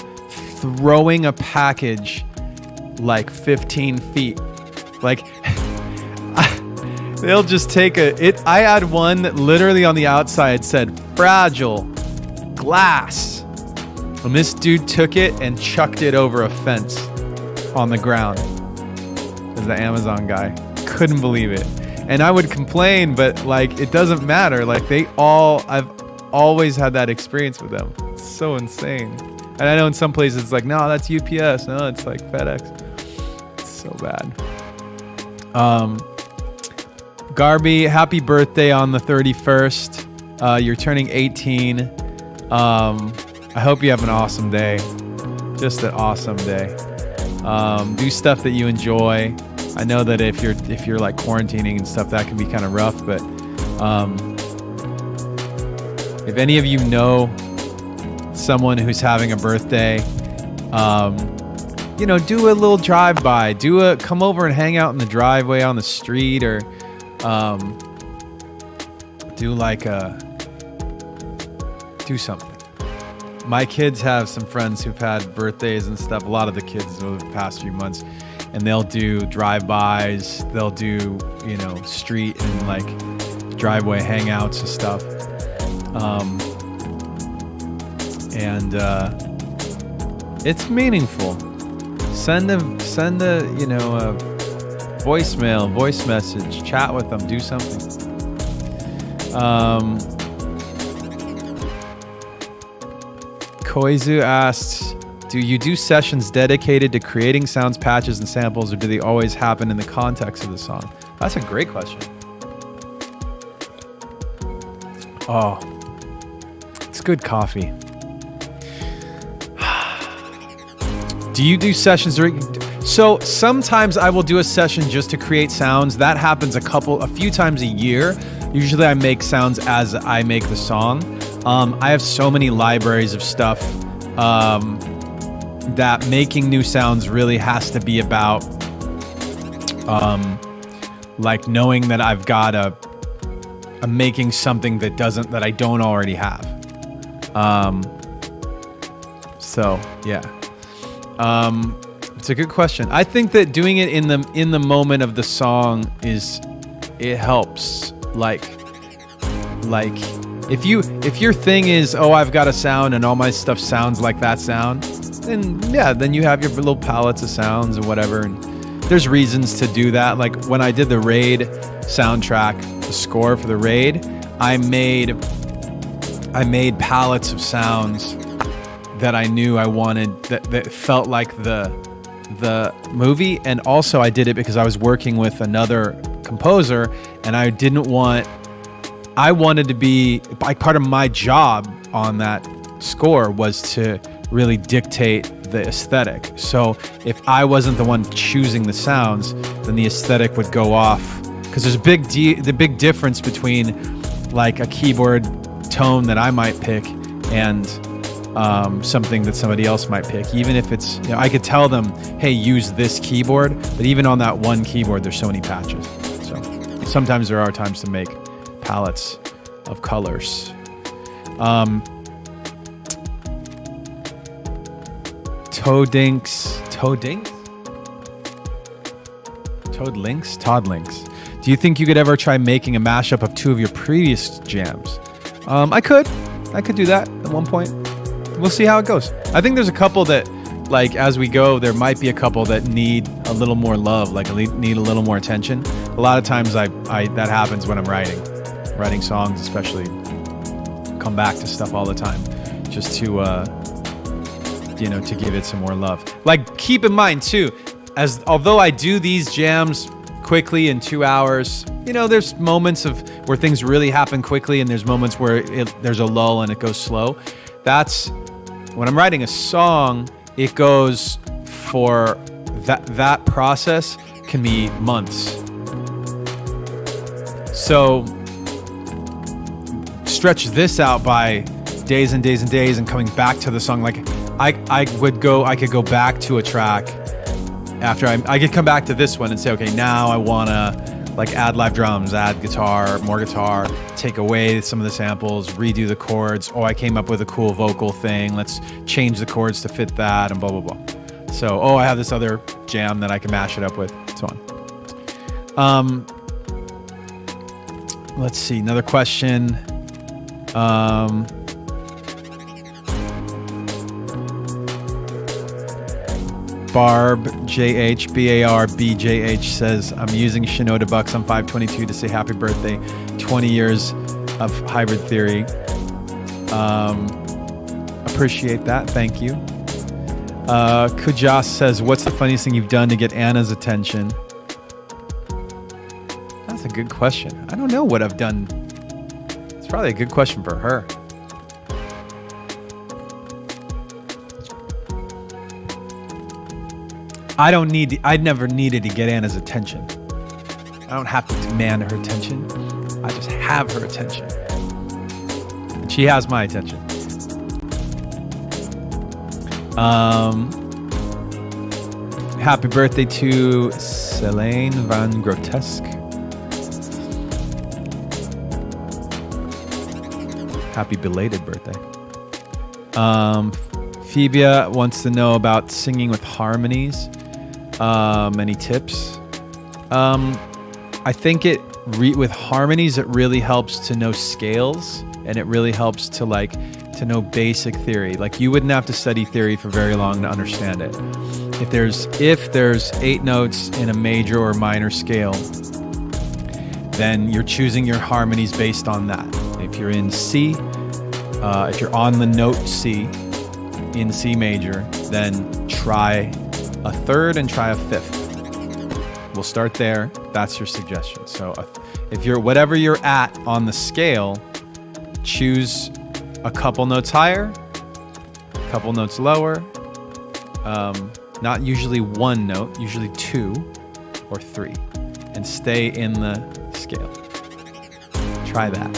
throwing a package like 15 feet. Like, they'll just take I had one that literally on the outside said fragile glass. And this dude took it and chucked it over a fence on the ground. As the Amazon guy. Couldn't believe it. And I would complain, but like, it doesn't matter. Like, I've always had that experience with them. It's so insane. And I know in some places it's like, no, that's UPS. No, it's like FedEx. It's so bad. Garby, happy birthday on the 31st. You're turning 18. I hope you have an awesome day. Just an awesome day. Do stuff that you enjoy. I know that if you're like quarantining and stuff, that can be kind of rough, but if any of you know someone who's having a birthday, do a little drive-by. Come over and hang out in the driveway on the street, or do something. My kids have some friends who've had birthdays and stuff. A lot of the kids over the past few months, and they'll do drive-bys. They'll do, street and like driveway hangouts and stuff. It's meaningful. Send a voicemail, voice message, chat with them, do something. Koizu asks, do you do sessions dedicated to creating sounds, patches, and samples, or do they always happen in the context of the song? That's a great question. Oh, it's good coffee. Do you do sessions? So sometimes I will do a session just to create sounds. That happens a few times a year. Usually I make sounds as I make the song. I have so many libraries of stuff that making new sounds really has to be about like knowing that I'm making something that I don't already have. So yeah. It's a good question. I think that doing it in the moment of the song it helps. Like if your thing is, oh, I've got a sound and all my stuff sounds like that sound, then you have your little palettes of sounds and whatever. And there's reasons to do that. Like when I did the Raid soundtrack, the score for the Raid, I made palettes of sounds that I knew I wanted, that felt like the movie. And also I did it because I was working with another composer, and I wanted to be, like, part of my job on that score was to really dictate the aesthetic. So if I wasn't the one choosing the sounds, then the aesthetic would go off, because there's the big difference between like a keyboard tone that I might pick and something that somebody else might pick, even if it's, you know, I could tell them, hey, use this keyboard, but even on that one keyboard, there's so many patches. So sometimes there are times to make palettes of colors. Toddlinks. Do you think you could ever try making a mashup of two of your previous jams? I could do that at one point. We'll see how it goes. I think there's a couple that, like, as we go, there might be a couple that need a little more love, like need a little more attention. A lot of times that happens when I'm writing songs, especially. Come back to stuff all the time, just to to give it some more love. Like, keep in mind too, although I do these jams quickly in 2 hours, you know, there's moments where things really happen quickly, and there's moments where there's a lull and it goes slow. That's when I'm writing a song. It goes for that process can be months. So stretch this out by days and days and days, and coming back to the song. Like I could go back to a track after I could come back to this one and say, okay, now I wanna like add live drums, add guitar, more guitar, take away some of the samples, redo the chords. Oh, I came up with a cool vocal thing. Let's change the chords to fit that, and blah, blah, blah. So, I have this other jam that I can mash it up with, so on. Let's see, another question. Barb JH, BARBJH says, I'm using Shinoda Bucks on 522 to say happy birthday, 20 years of hybrid theory. Appreciate that, thank you. Kujas says, what's the funniest thing you've done to get Anna's attention? That's a good question. I don't know what I've done. It's probably a good question for her. I never needed to get Anna's attention. I don't have to demand her attention. I just have her attention. And she has my attention. Happy birthday to Selene Van Grotesque. Happy belated birthday. Phoebia wants to know about singing with harmonies. Any tips? I think with harmonies, it really helps to know scales, and it really helps to know basic theory. Like, you wouldn't have to study theory for very long to understand it. If there's 8 notes in a major or minor scale, then you're choosing your harmonies based on that. If you're in C, if you're on the note C in C major, then try a third and try a fifth. We'll start there. That's your suggestion. So if you're whatever you're at on the scale, choose a couple notes higher, a couple notes lower. Not usually one note, usually 2 or 3, and stay in the scale. Try that.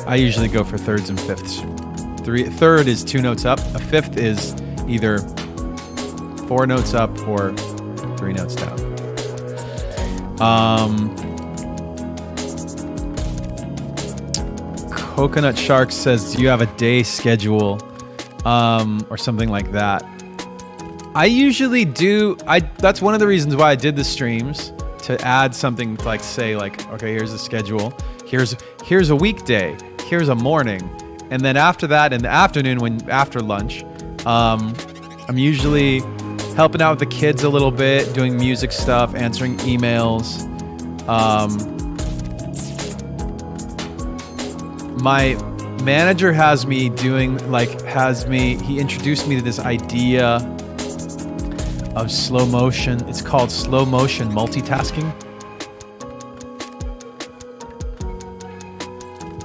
I usually go for thirds and fifths. Third is 2 notes up. A fifth is either 4 notes up or 3 notes down. Coconut Shark says, do you have a day schedule or something like that? I usually do. That's one of the reasons why I did the streams, to add something like, say, like, okay, here's the schedule. Here's a weekday. Here's a morning. And then after that, in the afternoon, after lunch, I'm usually helping out with the kids a little bit, doing music stuff, answering emails. My manager has me doing, he introduced me to this idea of slow motion. It's called slow motion multitasking.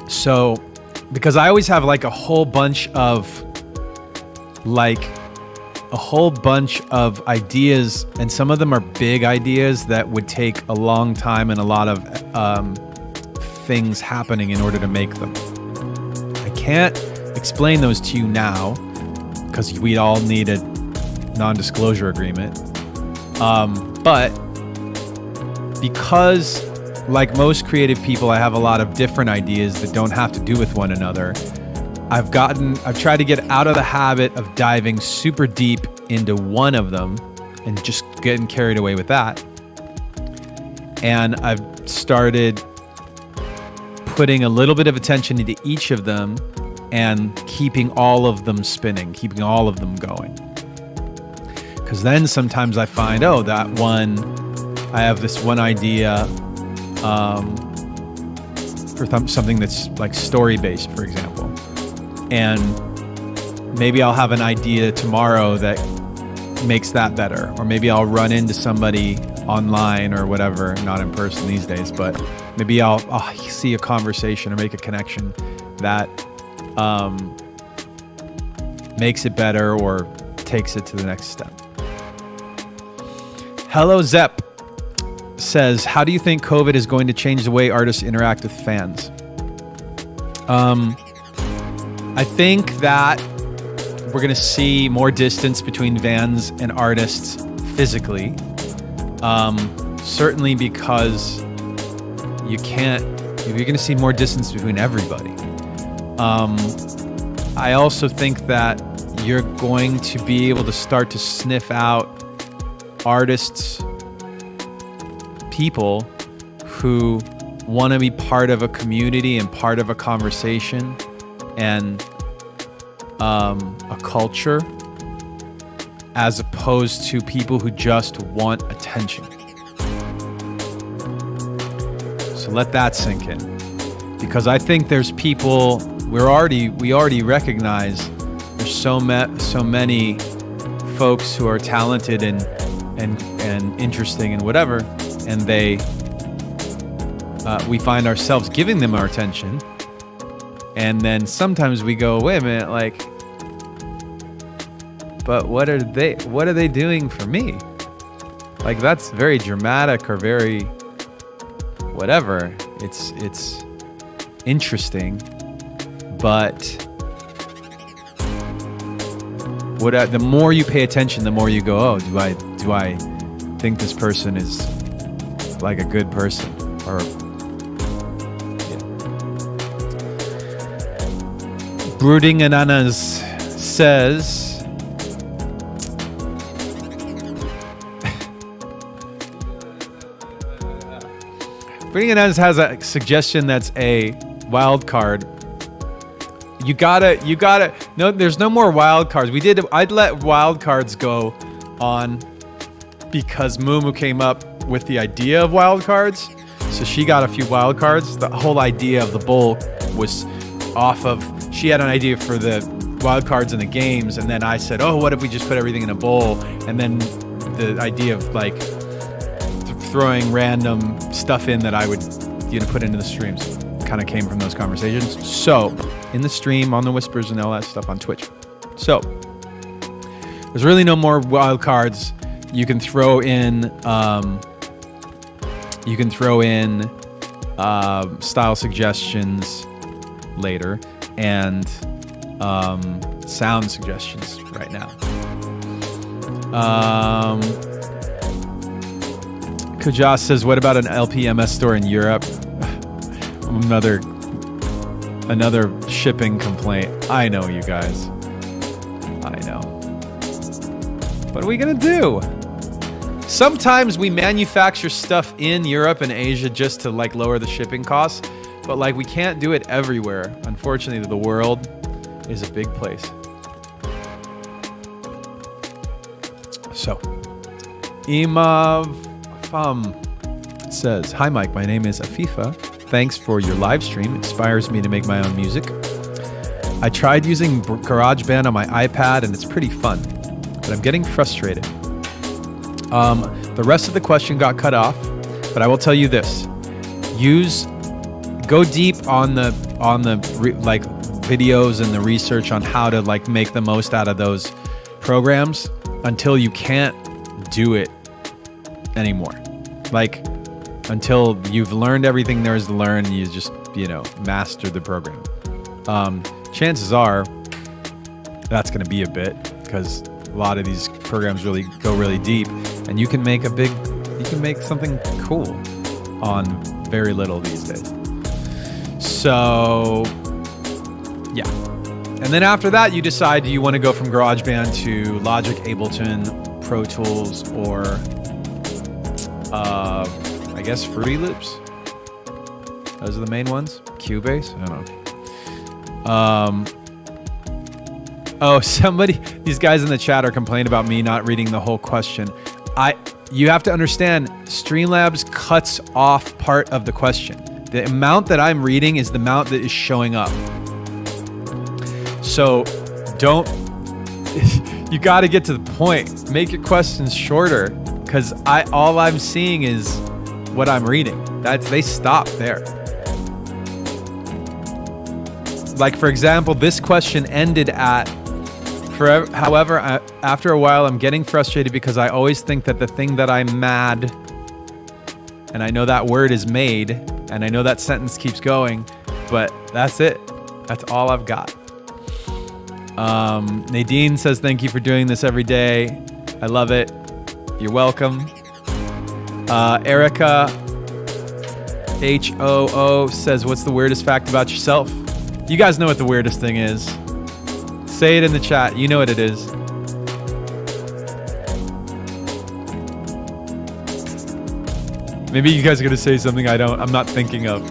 So, because I always have like a whole bunch of ideas, and some of them are big ideas that would take a long time and a lot of things happening in order to make them. I can't explain those to you now because we all need a non-disclosure agreement. But because, like most creative people, I have a lot of different ideas that don't have to do with one another. I've tried to get out of the habit of diving super deep into one of them and just getting carried away with that. And I've started putting a little bit of attention into each of them and keeping all of them spinning, keeping all of them going. Because then sometimes I find, oh, that one, I have this one idea for something that's like story-based, for example. And maybe I'll have an idea tomorrow that makes that better. Or maybe I'll run into somebody online or whatever, not in person these days, but maybe I'll see a conversation or make a connection that makes it better or takes it to the next step. Hello Zep says, how do you think COVID is going to change the way artists interact with fans? I think that we're going to see more distance between fans and artists physically. Certainly because you're going to see more distance between everybody. I also think that you're going to be able to start to sniff out artists, people who want to be part of a community and part of a conversation and a culture, as opposed to people who just want attention. So let that sink in, because I think there's people we already recognize there's so many folks who are talented and interesting and whatever, and we find ourselves giving them our attention. And then sometimes we go, wait a minute, like, but what are they doing for me? Like, that's very dramatic or very whatever. It's interesting, but the more you pay attention, the more you go, oh, do I think this person is like a good person? Or Brooding Ananas says, Brooding Ananas has a suggestion that's a wild card. You gotta, no, there's no more wild cards. I'd let wild cards go on because Mumu came up with the idea of wild cards. So she got a few wild cards. The whole idea of the bowl was off of, she had an idea for the wild cards in the games, and then I said, oh, what if we just put everything in a bowl? And then the idea of like throwing random stuff in that I would put into the streams kind of came from those conversations. So in the stream, on the whispers and all that stuff on Twitch. So there's really no more wild cards. You can throw in style suggestions later and sound suggestions right now. Kujas says, what about an LPMS store in Europe? Another shipping complaint. I know, you guys. I know. What are we gonna do? Sometimes we manufacture stuff in Europe and Asia just to like lower the shipping costs, but like we can't do it everywhere. Unfortunately, the world is a big place. So, Imav says, hi Mike, my name is Afifa. Thanks for your live stream. It inspires me to make my own music. I tried using GarageBand on my iPad and it's pretty fun, but I'm getting frustrated. The rest of the question got cut off, but I will tell you this: go deep on the videos and the research on how to like make the most out of those programs until you can't do it anymore. Like until you've learned everything there is to learn, you just master the program. chances are that's going to be a bit, because a lot of these programs really go really deep, and you can make something cool on very little these days. So yeah. And then after that, you decide, do you want to go from GarageBand to Logic, Ableton, Pro Tools, or I guess Fruity Loops? Those are the main ones. Cubase? I don't know. Oh, these guys in the chat are complaining about me not reading the whole question. You have to understand, Streamlabs cuts off part of the question. The amount that I'm reading is the amount that is showing up. So you got to get to the point. Make your questions shorter, because all I'm seeing is what I'm reading. They stop there. Like, for example, this question ended at, however, after a while, I'm getting frustrated because I always think that the thing that I'm mad, and I know that word is made, and I know that sentence keeps going, but that's it. That's all I've got. Nadine says, thank you for doing this every day. I love it. You're welcome. Erica HOO says, what's the weirdest fact about yourself? You guys know what the weirdest thing is. Say it in the chat. You know what it is. Maybe you guys are going to say something I'm not thinking of.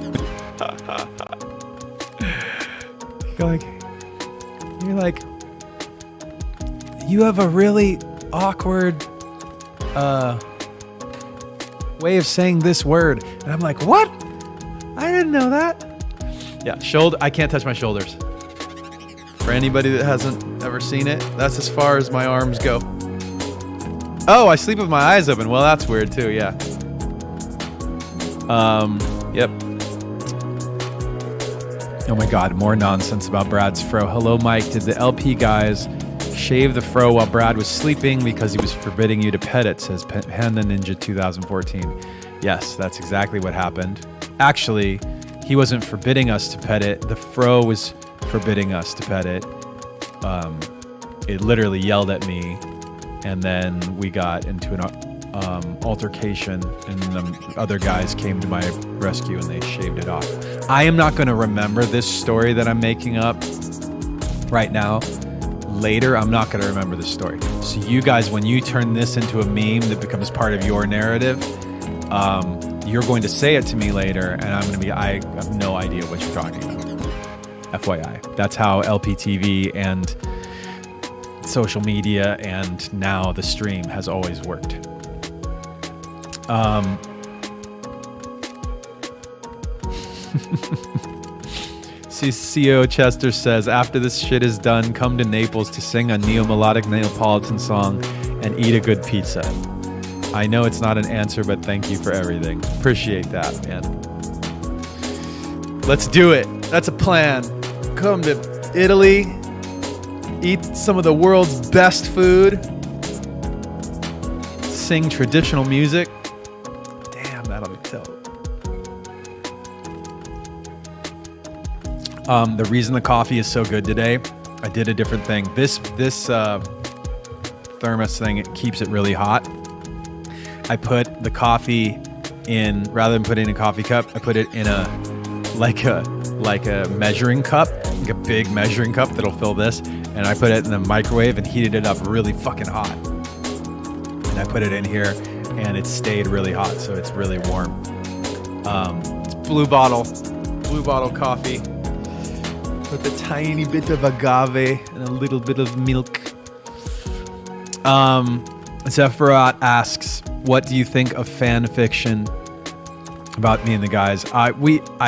You're like, you have a really awkward way of saying this word. And I'm like, what? I didn't know that. Yeah, I can't touch my shoulders. For anybody that hasn't ever seen it, that's as far as my arms go. Oh, I sleep with my eyes open. Well, that's weird too, yeah. Yep. Oh my God, more nonsense about Brad's fro. Hello, Mike. Did the LP guys shave the fro while Brad was sleeping because he was forbidding you to pet it, says Panda Ninja 2014. Yes, that's exactly what happened. Actually, he wasn't forbidding us to pet it. The fro was forbidding us to pet it. It literally yelled at me, and then we got into an altercation, and the other guys came to my rescue and they shaved it off. I am not going to remember this story that I'm making up right now. Later, I'm not going to remember this story. So you guys, when you turn this into a meme that becomes part of your narrative, you're going to say it to me later, and I'm going to I have no idea what you're talking about. FYI. That's how LPTV and social media and now the stream has always worked. CCO Chester says, after this shit is done, come to Naples to sing a neo-melodic Neapolitan song and eat a good pizza. I know it's not an answer, but thank you for everything. Appreciate that, man. Let's do it. That's a plan. Come to Italy, eat some of the world's best food, sing traditional music. Damn, that'll be dope. The reason the coffee is so good today, I did a different thing. This thermos thing, it keeps it really hot. I put the coffee in, rather than put it in a coffee cup, I put it in a measuring cup, like a big measuring cup that'll fill this, and I put it in the microwave and heated it up really fucking hot. And I put it in here and it stayed really hot, so it's really warm. It's blue bottle coffee with a tiny bit of agave and a little bit of milk. Zephyrat asks, what do you think of fan fiction about me and the guys? I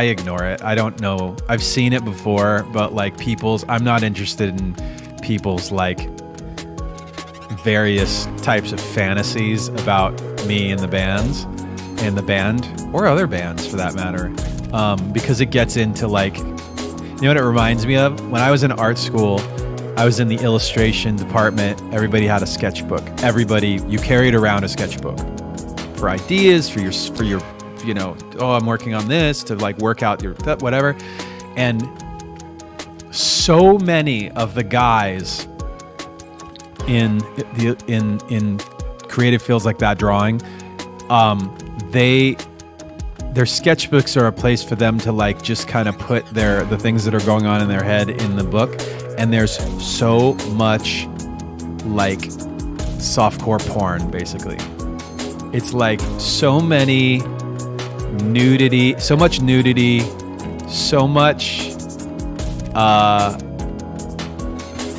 ignore it. I don't know. I've seen it before, but like I'm not interested in people's like various types of fantasies about me and the bands and the band, or other bands for that matter, because it gets into like, you know what it reminds me of? When I was in art school, I was in the illustration department. Everybody had a sketchbook. You carried around a sketchbook for ideas, for your, you know, oh, I'm working on this, to like work out your whatever. And so many of the guys in creative fields like that, drawing, their sketchbooks are a place for them to like just kind of put the things that are going on in their head in the book. And there's so much like softcore porn, basically. It's like so much nudity, so much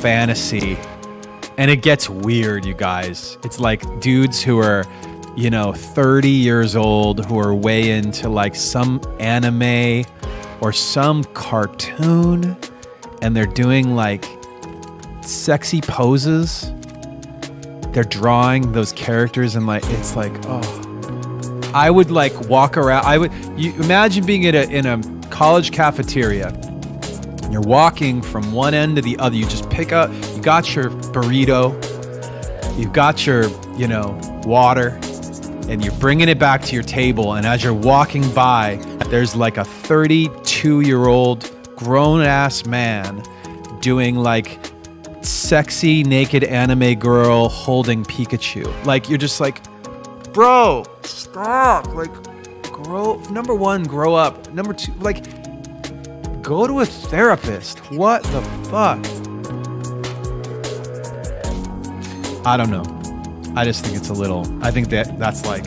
fantasy. And it gets weird, you guys. It's like dudes who are, 30 years old who are way into like some anime or some cartoon, and they're doing like sexy poses. They're drawing those characters, and like it's like, oh, I would like walk around. You imagine being in a college cafeteria. You're walking from one end to the other. You just pick up. You got your burrito. You've got your water. And you're bringing it back to your table, and as you're walking by, there's like a 32-year-old grown-ass man doing like sexy naked anime girl holding Pikachu. Like, you're just like, bro, stop. Like, number one, grow up. Number two, like, go to a therapist. What the fuck? I don't know. I just think it's I think that's like,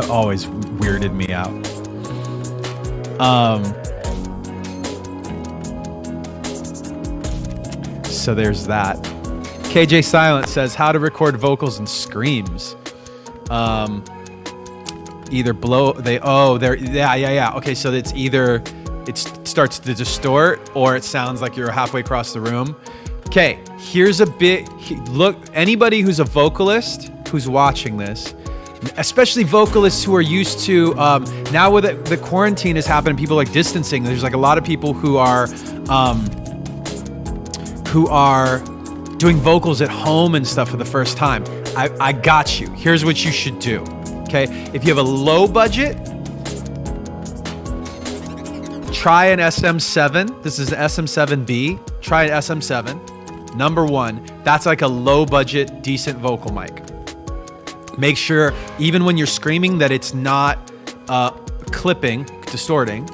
always weirded me out. So there's that. KJ Silent says how to record vocals and screams. Either yeah. Okay, so it's either it starts to distort or it sounds like you're halfway across the room. Okay, here's a bit. Look, anybody who's a vocalist who's watching this, especially vocalists who are used to, now with the quarantine has happened, people like distancing. There's like a lot of people who are doing vocals at home and stuff for the first time. I got you. Here's what you should do. Okay, if you have a low budget, try an SM7. This is an SM7B. Try an SM7. Number one, that's like a low budget, decent vocal mic. Make sure, even when you're screaming, that it's not clipping, distorting.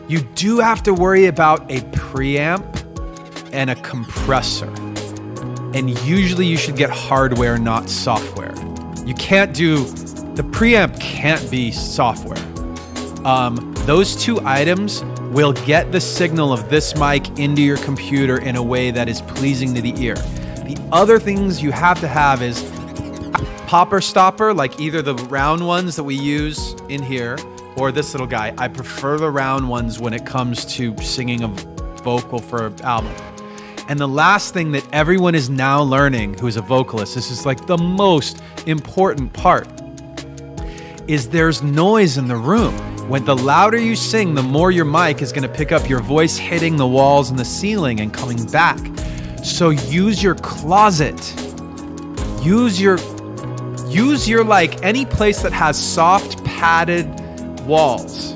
You do have to worry about a preamp and a compressor. And usually you should get hardware, not software. The preamp can't be software. Those two items will get the signal of this mic into your computer in a way that is pleasing to the ear. The other things you have to have is popper stopper, like either the round ones that we use in here or this little guy. I prefer the round ones when it comes to singing a vocal for an album. And the last thing that everyone is now learning who is a vocalist, this is like the most important part, is there's noise in the room. When the louder you sing, the more your mic is gonna pick up your voice hitting the walls and the ceiling and coming back. So use your closet. Use your like any place that has soft padded walls.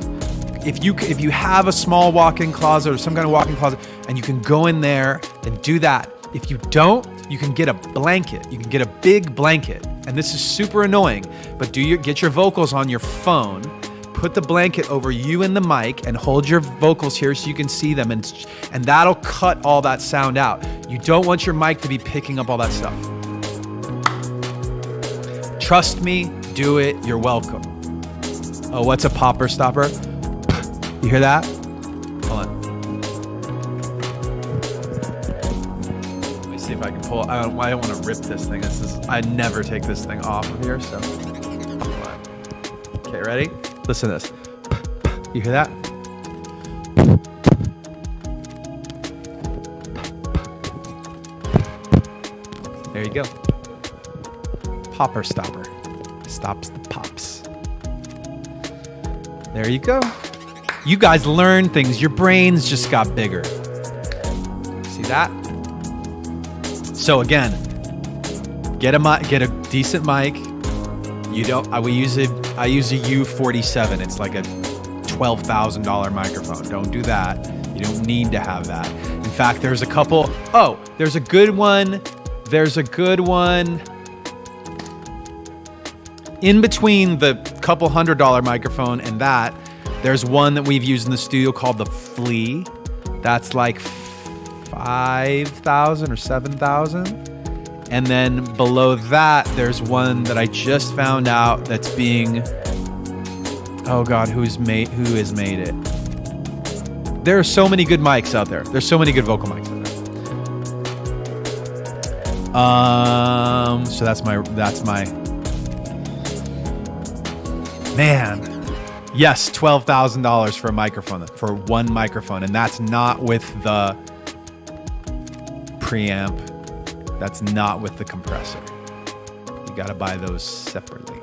If you have a small walk-in closet or some kind of walk-in closet and you can go in there and do that. If you don't, you can get a blanket. You can get a big blanket. And this is super annoying, but get your vocals on your phone. Put the blanket over you and the mic and hold your vocals here so you can see them, and that'll cut all that sound out. You don't want your mic to be picking up all that stuff. Trust me, do it, you're welcome. Oh, what's a popper stopper? You hear that? Hold on. Let me see if I can pull. I don't want to rip this thing. I never take this thing off of here, so. Okay, ready? Listen to this. You hear that? There you go. Popper stopper. Stops the pops. There you go. You guys learn things. Your brains just got bigger. See that? So again, get a decent mic. I use a U47. It's like a $12,000 microphone. Don't do that. You don't need to have that. In fact, there's a couple. Oh, there's a good one. There's a good one. In between the couple $100 microphone and that, there's one that we've used in the studio called the Flea. That's like 5,000 or 7,000. And then below that, there's one that I just found out that's being, oh God, who has made it? There are so many good mics out there. There's so many good vocal mics out there. So that's my man. Yes, $12,000 for a microphone, for one microphone. And that's not with the preamp. That's not with the compressor. You gotta buy those separately.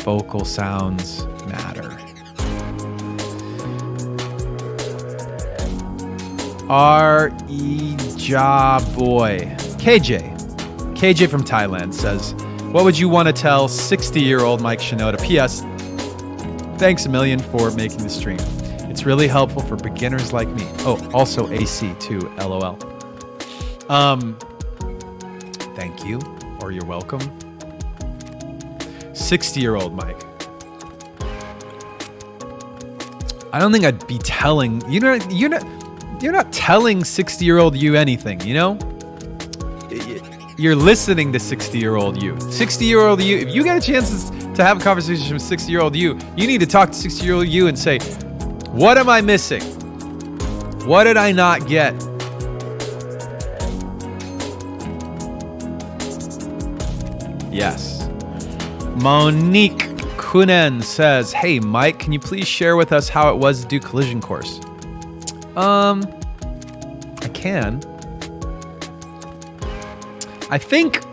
Vocal sounds matter. R.E.Ja boy. KJ from Thailand says, what would you want to tell 60-year-old Mike Shinoda? P.S. Thanks a million for making the stream. It's really helpful for beginners like me. Oh, also AC too, LOL. Thank you, or you're welcome. 60-year-old Mike. I don't think I'd be telling, you're not telling 60-year-old you anything, you know? You're listening to 60-year-old you. 60-year-old you, if you get a chance to have a conversation with 60-year-old you, you need to talk to 60-year-old you and say, what am I missing? What did I not get? Yes. Monique Kunen says, hey, Mike, can you please share with us how it was to do collision course? I can. I think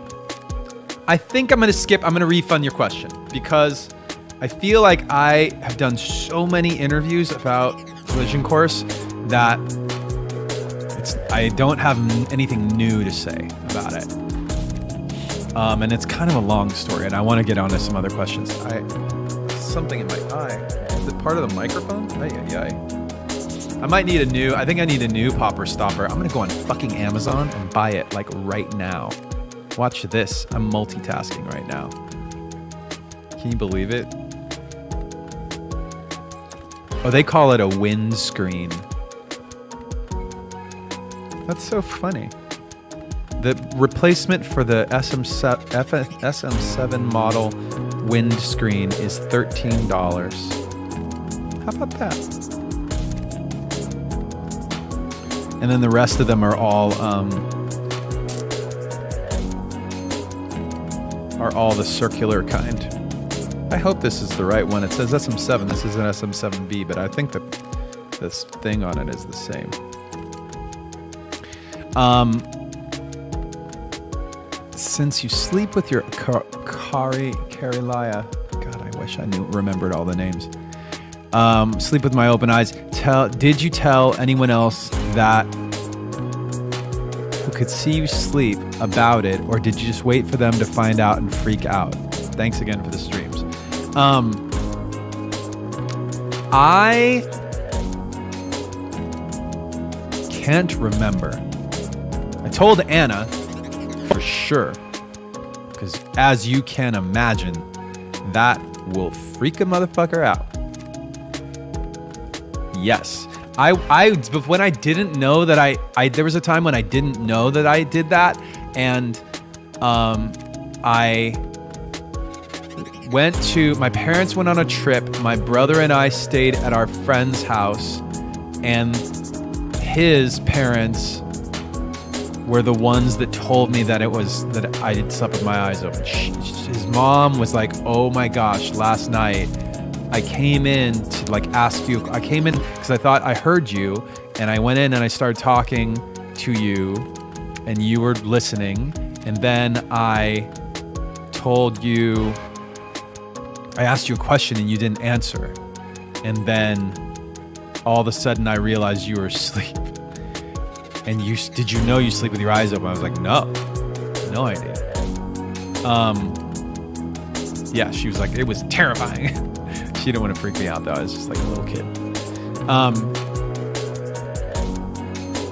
I'm going to skip. I'm going to refund your question because I feel like I have done so many interviews about collision course that I don't have anything new to say about it. And it's kind of a long story, and I want to get on to some other questions. Something in my eye. Is it part of the microphone? I might need I think I need a new popper stopper. I'm going to go on fucking Amazon and buy it like right now. Watch this. I'm multitasking right now. Can you believe it? Oh, they call it a windscreen. That's so funny. The replacement for the SM7 model windscreen is $13. How about that? And then the rest of them are all the circular kind. I hope this is the right one. It says SM7. This is an SM7B, but I think that this thing on it is the same. Since you sleep with your Karilaya, God, I wish I remembered all the names. Sleep with my open eyes. Did you tell anyone else that who could see you sleep about it, or did you just wait for them to find out and freak out? Thanks again for the streams. I can't remember. I told Anna for sure, because as you can imagine, that will freak a motherfucker out. Yes. When I didn't know that there was a time when I didn't know that I did that, and my parents went on a trip. My brother and I stayed at our friend's house, and his parents were the ones that told me that I did slept with my eyes open. His mom was like, oh my gosh, last night I came in to ask you. I came in because I thought I heard you, and I went in and I started talking to you, and you were listening, and then I asked you a question and you didn't answer, and then all of a sudden I realized you were asleep. And did you know you sleep with your eyes open? I was like, no idea. Yeah, she was like, it was terrifying. She didn't want to freak me out though. I was just like a little kid.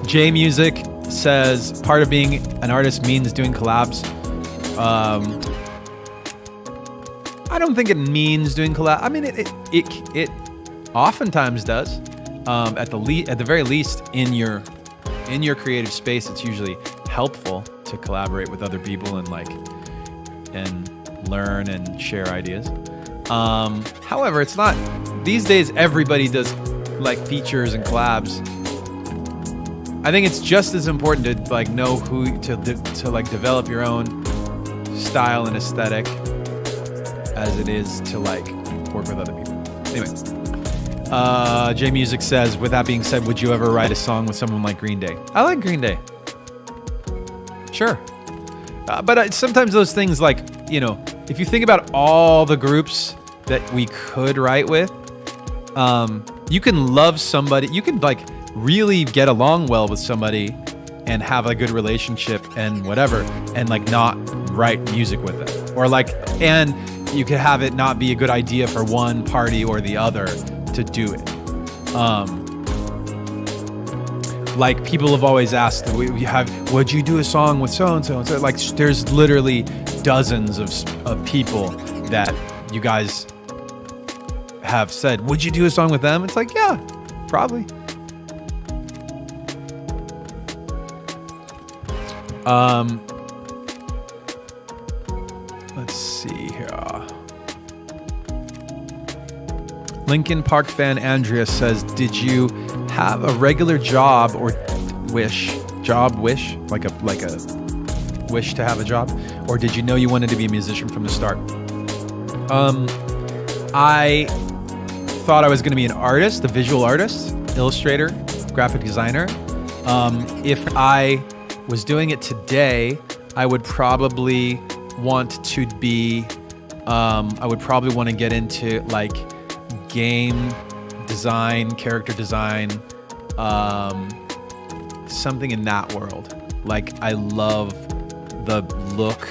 J Music says part of being an artist means doing collabs. I don't think it means doing collab. I mean, it oftentimes does. At the very least, in your creative space, it's usually helpful to collaborate with other people and learn and share ideas. However, it's not these days. Everybody does like features and collabs. I think it's just as important to like know who to like develop your own style and aesthetic as it is to like work with other people. Anyway, J Music says, with that being said, would you ever write a song with someone like Green Day? I like Green Day. Sure. But sometimes those things, like, you know, if you think about all the groups that we could write with, you can love somebody, you can like really get along well with somebody and have a good relationship and whatever, and like not write music with them, or like, and you could have it not be a good idea for one party or the other to do it. Like people have always asked, would you do a song with so and so and so? Like there's literally dozens of people that you guys have said, would you do a song with them? It's like, yeah, probably. Let's see here. Lincoln Park fan Andrea says, did you have a regular job or wish, like a wish to have a job, or did you know you wanted to be a musician from the start? I thought I was going to be an artist, a visual artist, illustrator, graphic designer. If I was doing it today, I would probably want to be, I would probably want to get into like game design, character design, something in that world. Like I love the look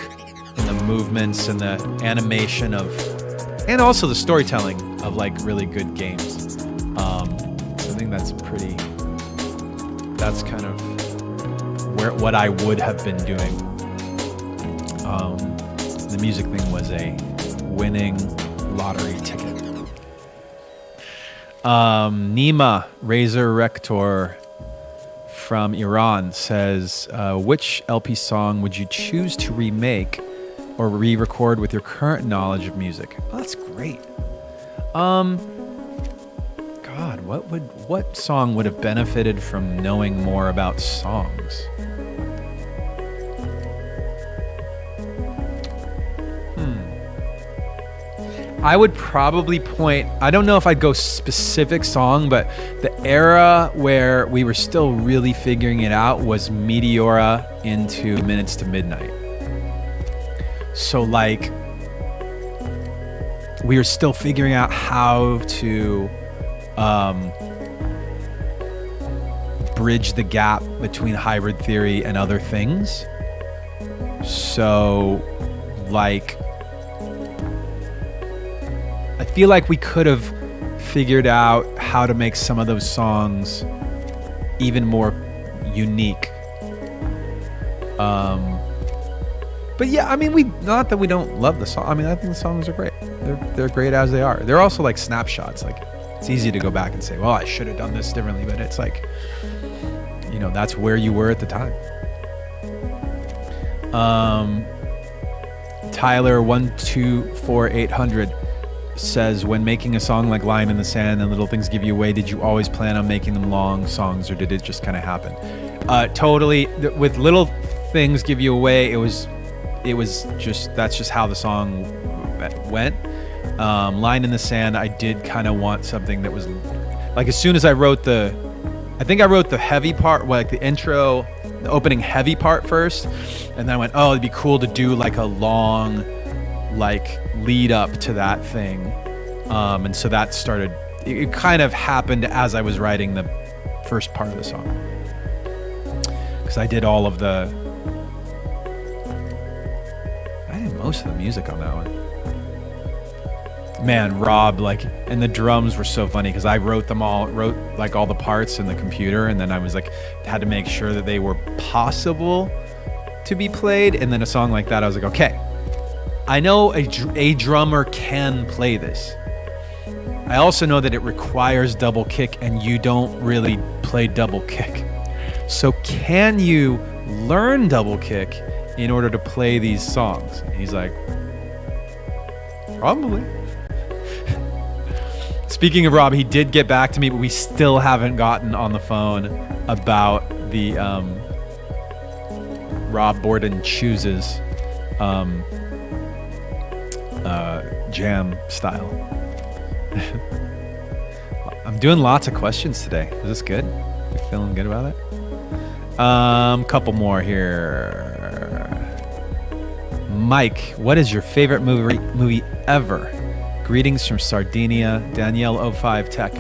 and the movements and the animation of, and also the storytelling of like really good games. So I think that's kind of what I would have been doing. The music thing was a winning lottery ticket. Nima Resurrector from Iran says, which LP song would you choose to remake or re-record with your current knowledge of music? Oh, that's great. God, what song would have benefited from knowing more about songs? I would probably point, I don't know if I'd go specific song, but the era where we were still really figuring it out was Meteora into Minutes to Midnight. So like, we were still figuring out how to bridge the gap between hybrid theory and other things. So like, I feel like we could have figured out how to make some of those songs even more unique. But yeah, I mean, not that we don't love the song. I mean, I think the songs are great. They're great as they are. They're also like snapshots. Like it's easy to go back and say, well, I should have done this differently, but it's like, you know, that's where you were at the time. Tyler 124800 says, when making a song like Line in the Sand and Little Things Give You Away, did you always plan on making them long songs, or did it just kind of happen? Totally. With Little Things Give You Away, it was just, that's just how the song went. Line in the Sand, I did kind of want something that was like, as soon as I wrote I think I wrote the heavy part, like the intro, the opening heavy part first, and then I went, oh, it'd be cool to do like a long like lead up to that thing. And so that started, it kind of happened as I was writing the first part of the song. Because I did most of the music on that one. Man, Rob, like, and the drums were so funny because I wrote like all the parts in the computer, and then I was like, had to make sure that they were possible to be played. And then a song like that, I was like, okay, I know a drummer can play this. I also know that it requires double kick, and you don't really play double kick. So can you learn double kick in order to play these songs? And he's like, probably. Speaking of Rob, he did get back to me, but we still haven't gotten on the phone about the Rob Borden Chooses jam style. I'm doing lots of questions today. Is this good? You feeling good about it? Couple more here. Mike, what is your favorite movie ever? Greetings from Sardinia, Danielle05 Tech.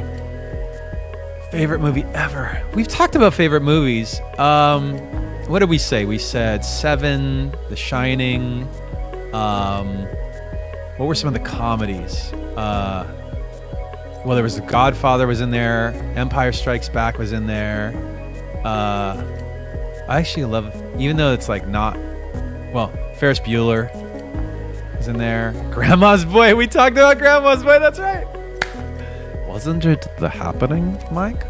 Favorite movie ever. We've talked about favorite movies. What did we say? We said Seven, The Shining. What were some of the comedies? Well, there was The Godfather was in there. Empire Strikes Back was in there. I actually love, even though it's like not, well, Ferris Bueller was in there. Grandma's Boy. We talked about Grandma's Boy. That's right. Wasn't it The Happening, Mike?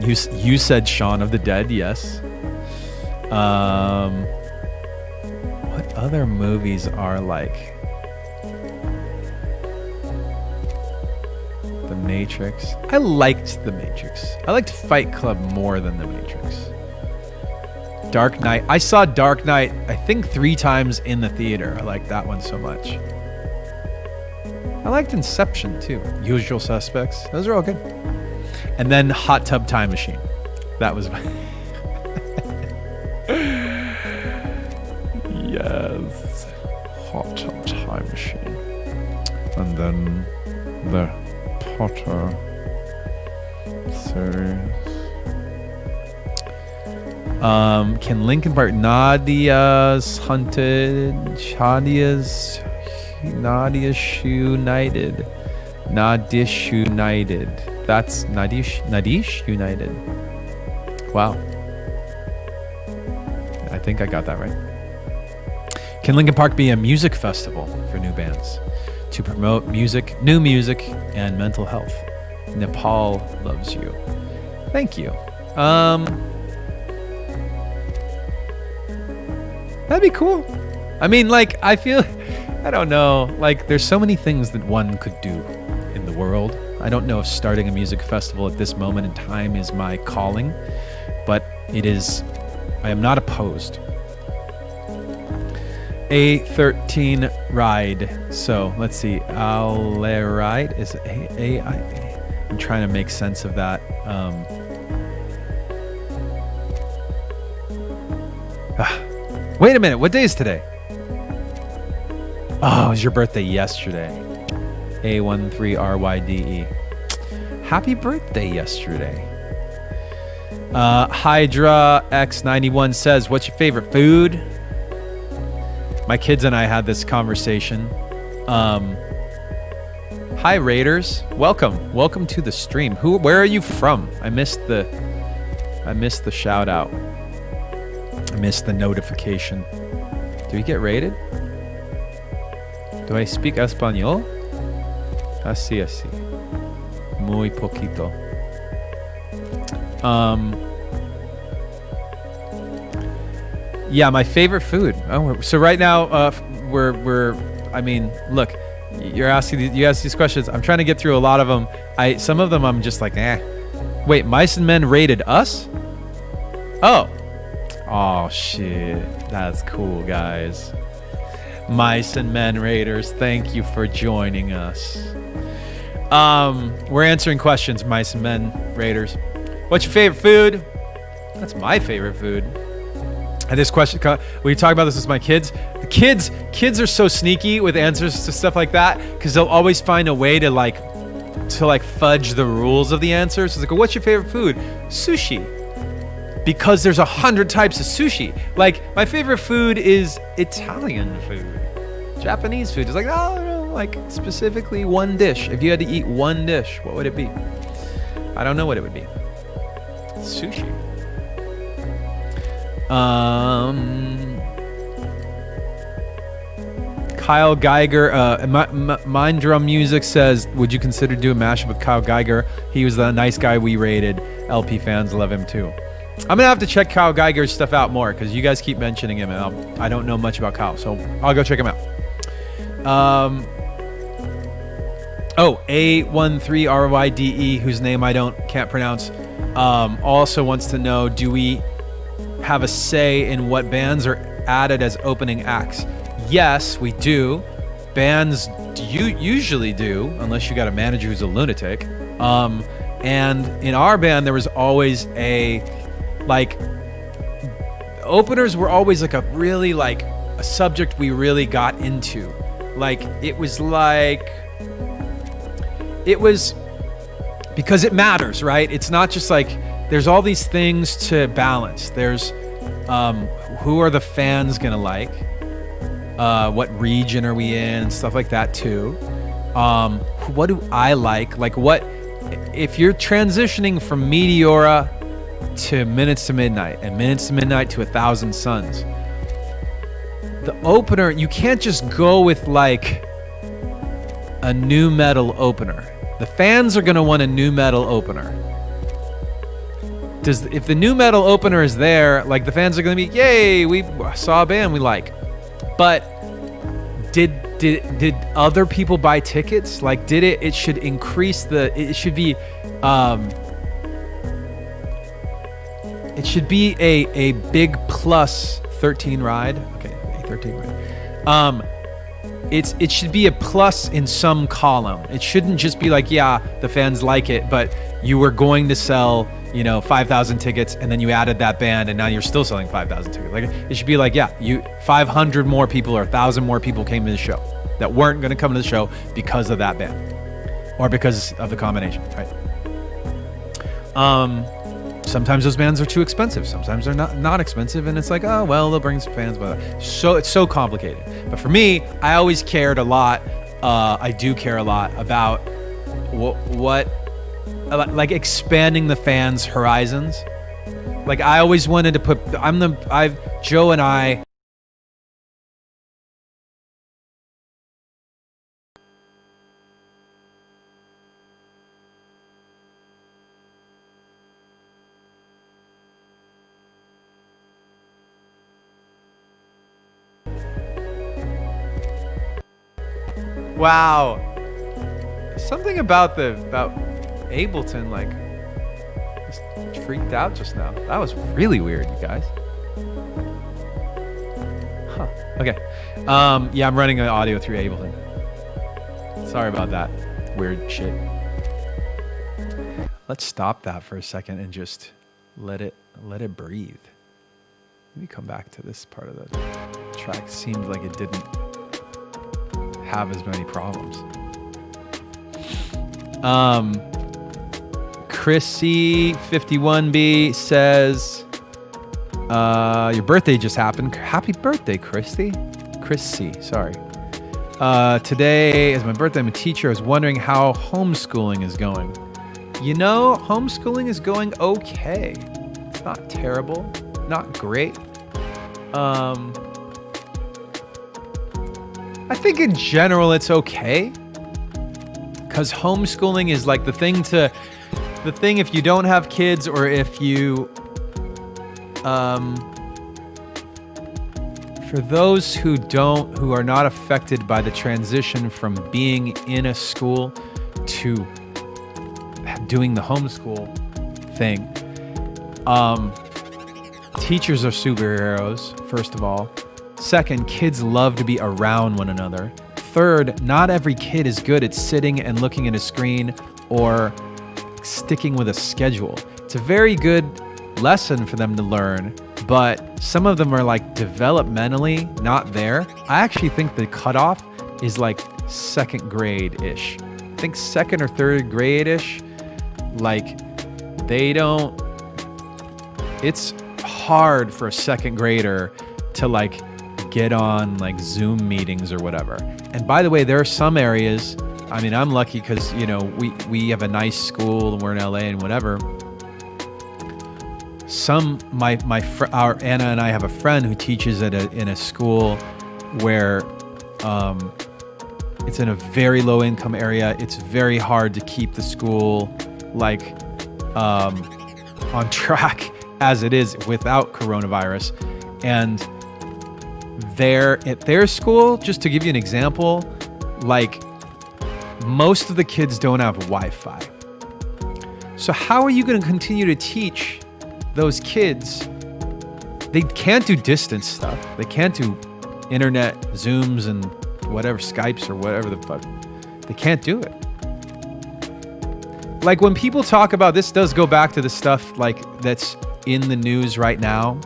You said Shaun of the Dead. Yes. What other movies are like The Matrix? I liked The Matrix. I liked Fight Club more than The Matrix. Dark Knight. I saw Dark Knight, I think 3 times in the theater. I liked that one so much. I liked Inception too. Usual Suspects. Those are all good. And then Hot Tub Time Machine. That was my yes. Hot Tub Time Machine. And then the Potter series. Can Linkin Park Nadia's United. Nadish United. That's Nadish United. Wow. I think I got that right. Can Linkin Park be a music festival for new bands to promote music, new music, and mental health? Nepal loves you. Thank you. That'd be cool. I mean, like, I don't know. Like, there's so many things that one could do in the world. I don't know if starting a music festival at this moment in time is my calling, but it is. I am not opposed. A13 ride. So let's see. Ride is A. I'm trying to make sense of that. Wait a minute. What day is today? Oh, it was your birthday yesterday. A13RYDE. Happy birthday yesterday. Hydra X91 says, what's your favorite food? My kids and I had this conversation. Hi Raiders. Welcome to the stream. Where are you from? I missed the shout out. I missed the notification. Do we get rated? Do I speak español? Así. Muy poquito. Yeah, my favorite food. Oh, so right now, I mean, look, you ask these questions. I'm trying to get through a lot of them. Some of them I'm just like, eh. Wait, Mice and Men rated us? Oh shit, that's cool, guys. Mice and Men Raiders, thank you for joining us. We're answering questions, Mice and Men Raiders. What's your favorite food? That's my favorite food. And this question, we talk about this with my kids. The kids are so sneaky with answers to stuff like that because they'll always find a way to fudge the rules of the answers. So it's like, what's your favorite food? Sushi. Because there's 100 types of sushi. Like, my favorite food is Italian food. Japanese food. It's like, oh, no, like specifically one dish. If you had to eat one dish, what would it be? I don't know what it would be. Sushi. Kyle Geiger, Mind Drum Music says, would you consider doing a mashup with Kyle Geiger? He was the nice guy we rated. LP fans love him too. I'm gonna have to check Kyle Geiger's stuff out more because you guys keep mentioning him, and I don't know much about Kyle, so I'll go check him out. A13RYDE, whose name I can't pronounce, also wants to know, do we have a say in what bands are added as opening acts? Yes, we do. Bands usually do, unless you got a manager who's a lunatic. And in our band, there was always openers were always like a really a subject we really got into. It was because it matters, right? It's not just there's all these things to balance. There's who are the fans gonna like? What region are we in and stuff like that too. What do I like? What if you're transitioning from Meteora to Minutes to Midnight and Minutes to Midnight to 1,000 Suns? The opener, you can't just go with a new metal opener. The fans are gonna want a new metal opener. If the new metal opener is there, the fans are gonna be, yay, we saw a band we like. But did other people buy tickets? It should increase it should be it should be a big plus 13 ride. Okay, a 13 ride. It should be a plus in some column. It shouldn't just be yeah, the fans like it, but you were going to sell 5,000 tickets, and then you added that band, and now you're still selling 5,000 tickets. It should be yeah, 500 more people or 1,000 more people came to the show that weren't going to come to the show because of that band or because of the combination, right? Sometimes those bands are too expensive. Sometimes they're not expensive, and it's oh well, they'll bring some fans, but so it's so complicated. But for me, I always cared a lot. I do care a lot about what expanding the fans' horizons. I always wanted to put Joe and I. Wow. Something about Ableton just freaked out just now. That was really weird, you guys. Huh. Okay. Yeah, I'm running the audio through Ableton. Sorry about that. Weird shit. Let's stop that for a second and just let it breathe. Let me come back to this part of the track. Seemed like it didn't have as many problems. Chrissy 51B says, your birthday just happened. Happy birthday, Chrissy. Sorry. Today is my birthday. I'm a teacher. I was wondering how homeschooling is going. Homeschooling is going okay. It's not terrible, not great. I think in general it's okay, because homeschooling is the thing if you don't have kids, or if you for those who are not affected by the transition from being in a school to doing the homeschool thing, teachers are superheroes, first of all. Second, kids love to be around one another. Third, not every kid is good at sitting and looking at a screen or sticking with a schedule. It's a very good lesson for them to learn, but some of them are developmentally not there. I actually think the cutoff is second grade-ish. I think second or third grade-ish, it's hard for a second grader to get on like Zoom meetings or whatever. And by the way, there are some areas, I mean, I'm lucky because, you know, we have a nice school and we're in LA and whatever. Our Anna and I have a friend who teaches in a school where it's in a very low income area. It's very hard to keep the school like on track as it is without coronavirus. And at their school, just to give you an example, like most of the kids don't have Wi-Fi. So how are you going to continue to teach those kids? They can't do distance stuff. They can't do internet Zooms and whatever, Skypes or whatever the fuck. They can't do it. Like when people talk about this, does go back to the stuff like that's in the news right now.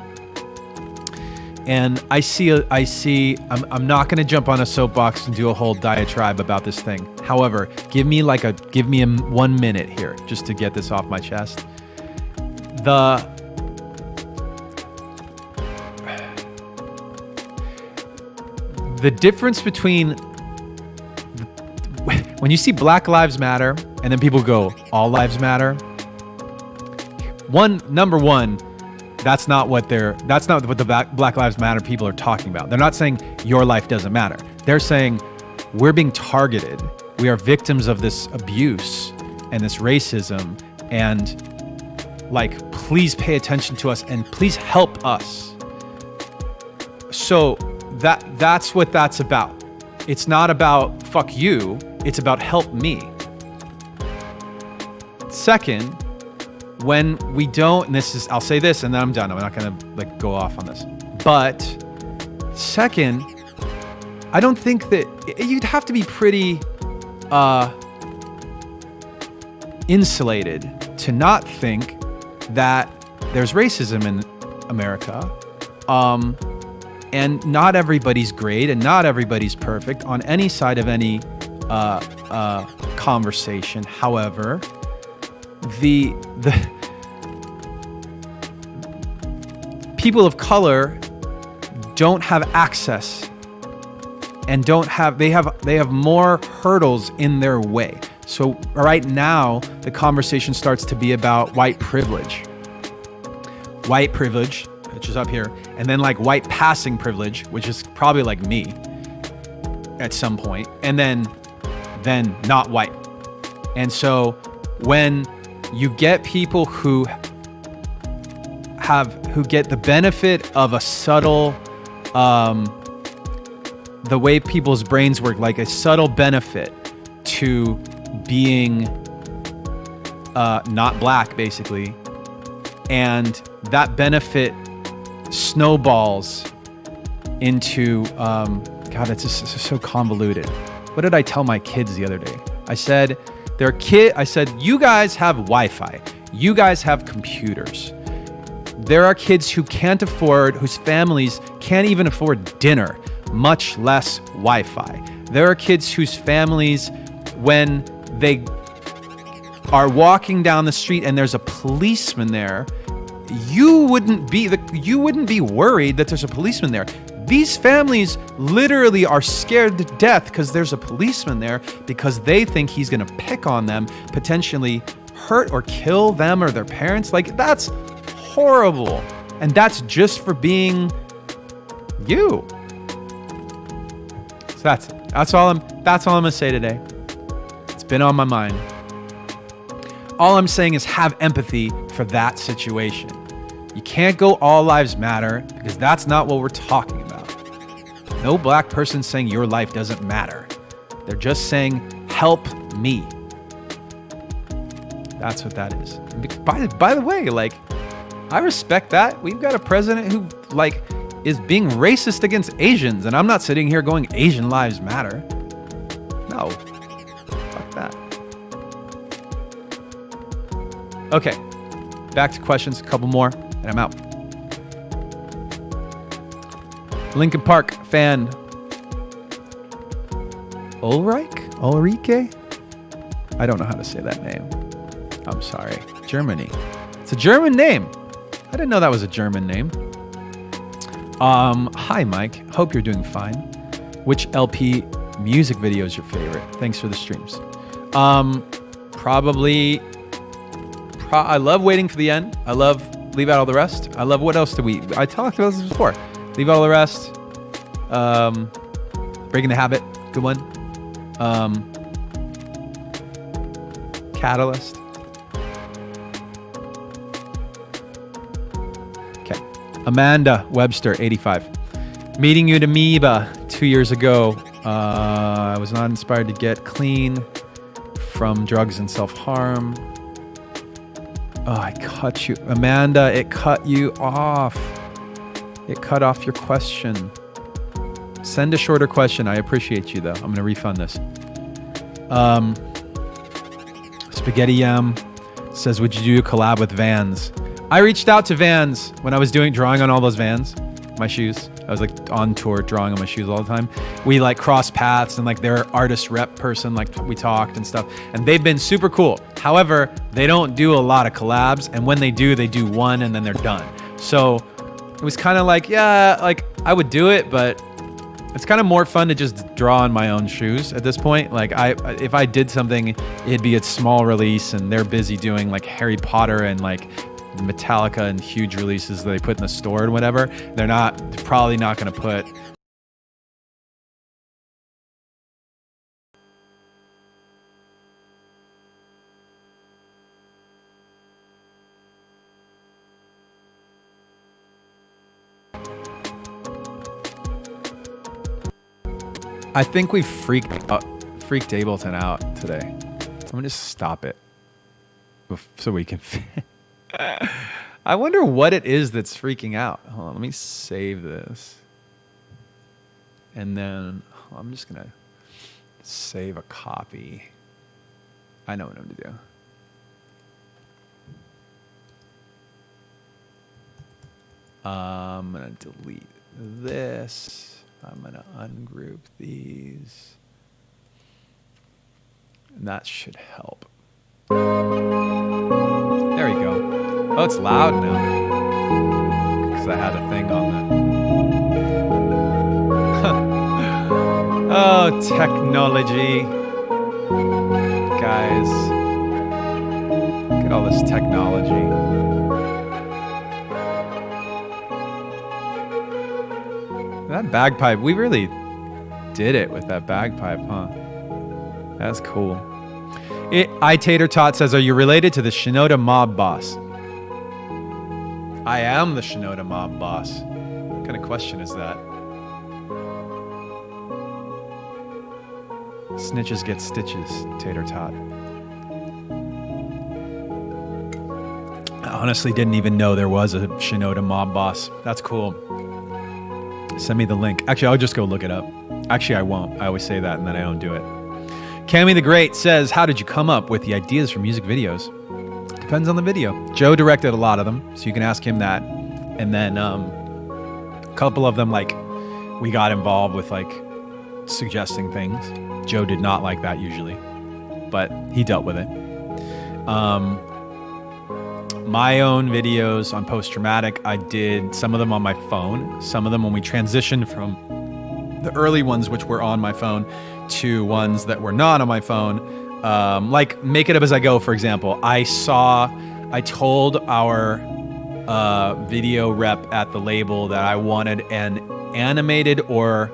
And I'm not going to jump on a soapbox and do a whole diatribe about this thing. However, give me 1 minute here just to get this off my chest. The difference between when you see Black Lives Matter and then people go, all lives matter. Number one, that's not what the Black Lives Matter people are talking about. They're not saying your life doesn't matter. They're saying we're being targeted. We are victims of this abuse and this racism, and like, please pay attention to us and please help us. So that's what that's about. It's not about fuck you. It's about help me. Second, when we don't, and I'll say this and then I'm done. I'm not going to like go off on this. But second, I don't think that you'd have to be pretty insulated to not think that there's racism in America. And not everybody's great and not everybody's perfect on any side of any conversation. However, the people of color don't have access and they have more hurdles in their way. So right now the conversation starts to be about white privilege, which is up here, and then like white passing privilege, which is probably like me at some point, and then not white. And so when you get people who get the benefit of a subtle, the way people's brains work, like a subtle benefit to being not black, basically, and that benefit snowballs into God, it's just so convoluted. What did I tell my kids the other day? I said, you guys have Wi-Fi. You guys have computers. There are kids whose families can't even afford dinner, much less Wi-Fi. There are kids whose families, when they are walking down the street and there's a policeman there, you wouldn't be worried that there's a policeman there. These families literally are scared to death because there's a policeman there, because they think he's going to pick on them, potentially hurt or kill them or their parents. Like, that's horrible. And that's just for being you. So that's it. That's all I'm going to say today. It's been on my mind. All I'm saying is have empathy for that situation. You can't go all lives matter, because that's not what we're talking about. No black person saying your life doesn't matter. They're just saying, help me. That's what that is. By the way, like, I respect that. We've got a president who, like, is being racist against Asians, and I'm not sitting here going, Asian lives matter. No. Fuck that. Okay. Back to questions. A couple more, and I'm out. Linkin Park fan Ulrike? I don't know how to say that name. I'm sorry. Germany. It's a German name. I didn't know that was a German name. Hi, Mike. Hope you're doing fine. Which LP music video is your favorite? Thanks for the streams. I love Waiting for the End. I love Leave Out All the Rest. I love, what else I talked about this before. Leave Out All the Rest. Breaking the Habit. Good one. Catalyst. Okay. Amanda Webster, 85. Meeting you at Amoeba 2 years ago. I was not inspired to get clean from drugs and self-harm. Oh, I cut you. Amanda, it cut you off. It cut off your question. Send a shorter question. I appreciate you, though. I'm going to refund this. Spaghetti Yam says, would you do a collab with Vans? I reached out to Vans when I was drawing on all those Vans, my shoes. I was like on tour drawing on my shoes all the time. We like crossed paths and like their artist rep person, like we talked and stuff. And they've been super cool. However, they don't do a lot of collabs. And when they do one and then they're done. So it was kind of like, yeah, like I would do it, but it's kind of more fun to just draw on my own shoes at this point. Like if I did something, it'd be a small release and they're busy doing like Harry Potter and like Metallica and huge releases that they put in the store and whatever. They're probably not going to put. I think we freaked Ableton out today. So I'm gonna just stop it so we can. I wonder what it is that's freaking out. Hold on, let me save this. And then I'm just gonna save a copy. I know what I'm gonna do. I'm gonna delete this. I'm gonna ungroup these. And that should help. There we go. Oh, it's loud now. Because I had a thing on that. Oh, technology. Guys. Look at all this technology. That bagpipe, we really did it with that bagpipe, huh? That's cool. Tater Tot says, are you related to the Shinoda mob boss? I am the Shinoda mob boss. What kind of question is that? Snitches get stitches, Tater Tot. I honestly didn't even know there was a Shinoda mob boss. That's cool. Send me the link. Actually, I'll just go look it up. Actually, I won't. I always say that and then I don't do it. Cammy the Great says, how did you come up with the ideas for music videos? Depends on the video. Joe directed a lot of them, so you can ask him that. And then a couple of them, like, we got involved with, like, suggesting things. Joe did not like that usually, but he dealt with it. My own videos on post-traumatic, I did some of them on my phone. Some of them when we transitioned from the early ones, which were on my phone, to ones that were not on my phone. Like Make It Up As I Go, for example. I told our video rep at the label that I wanted an animated or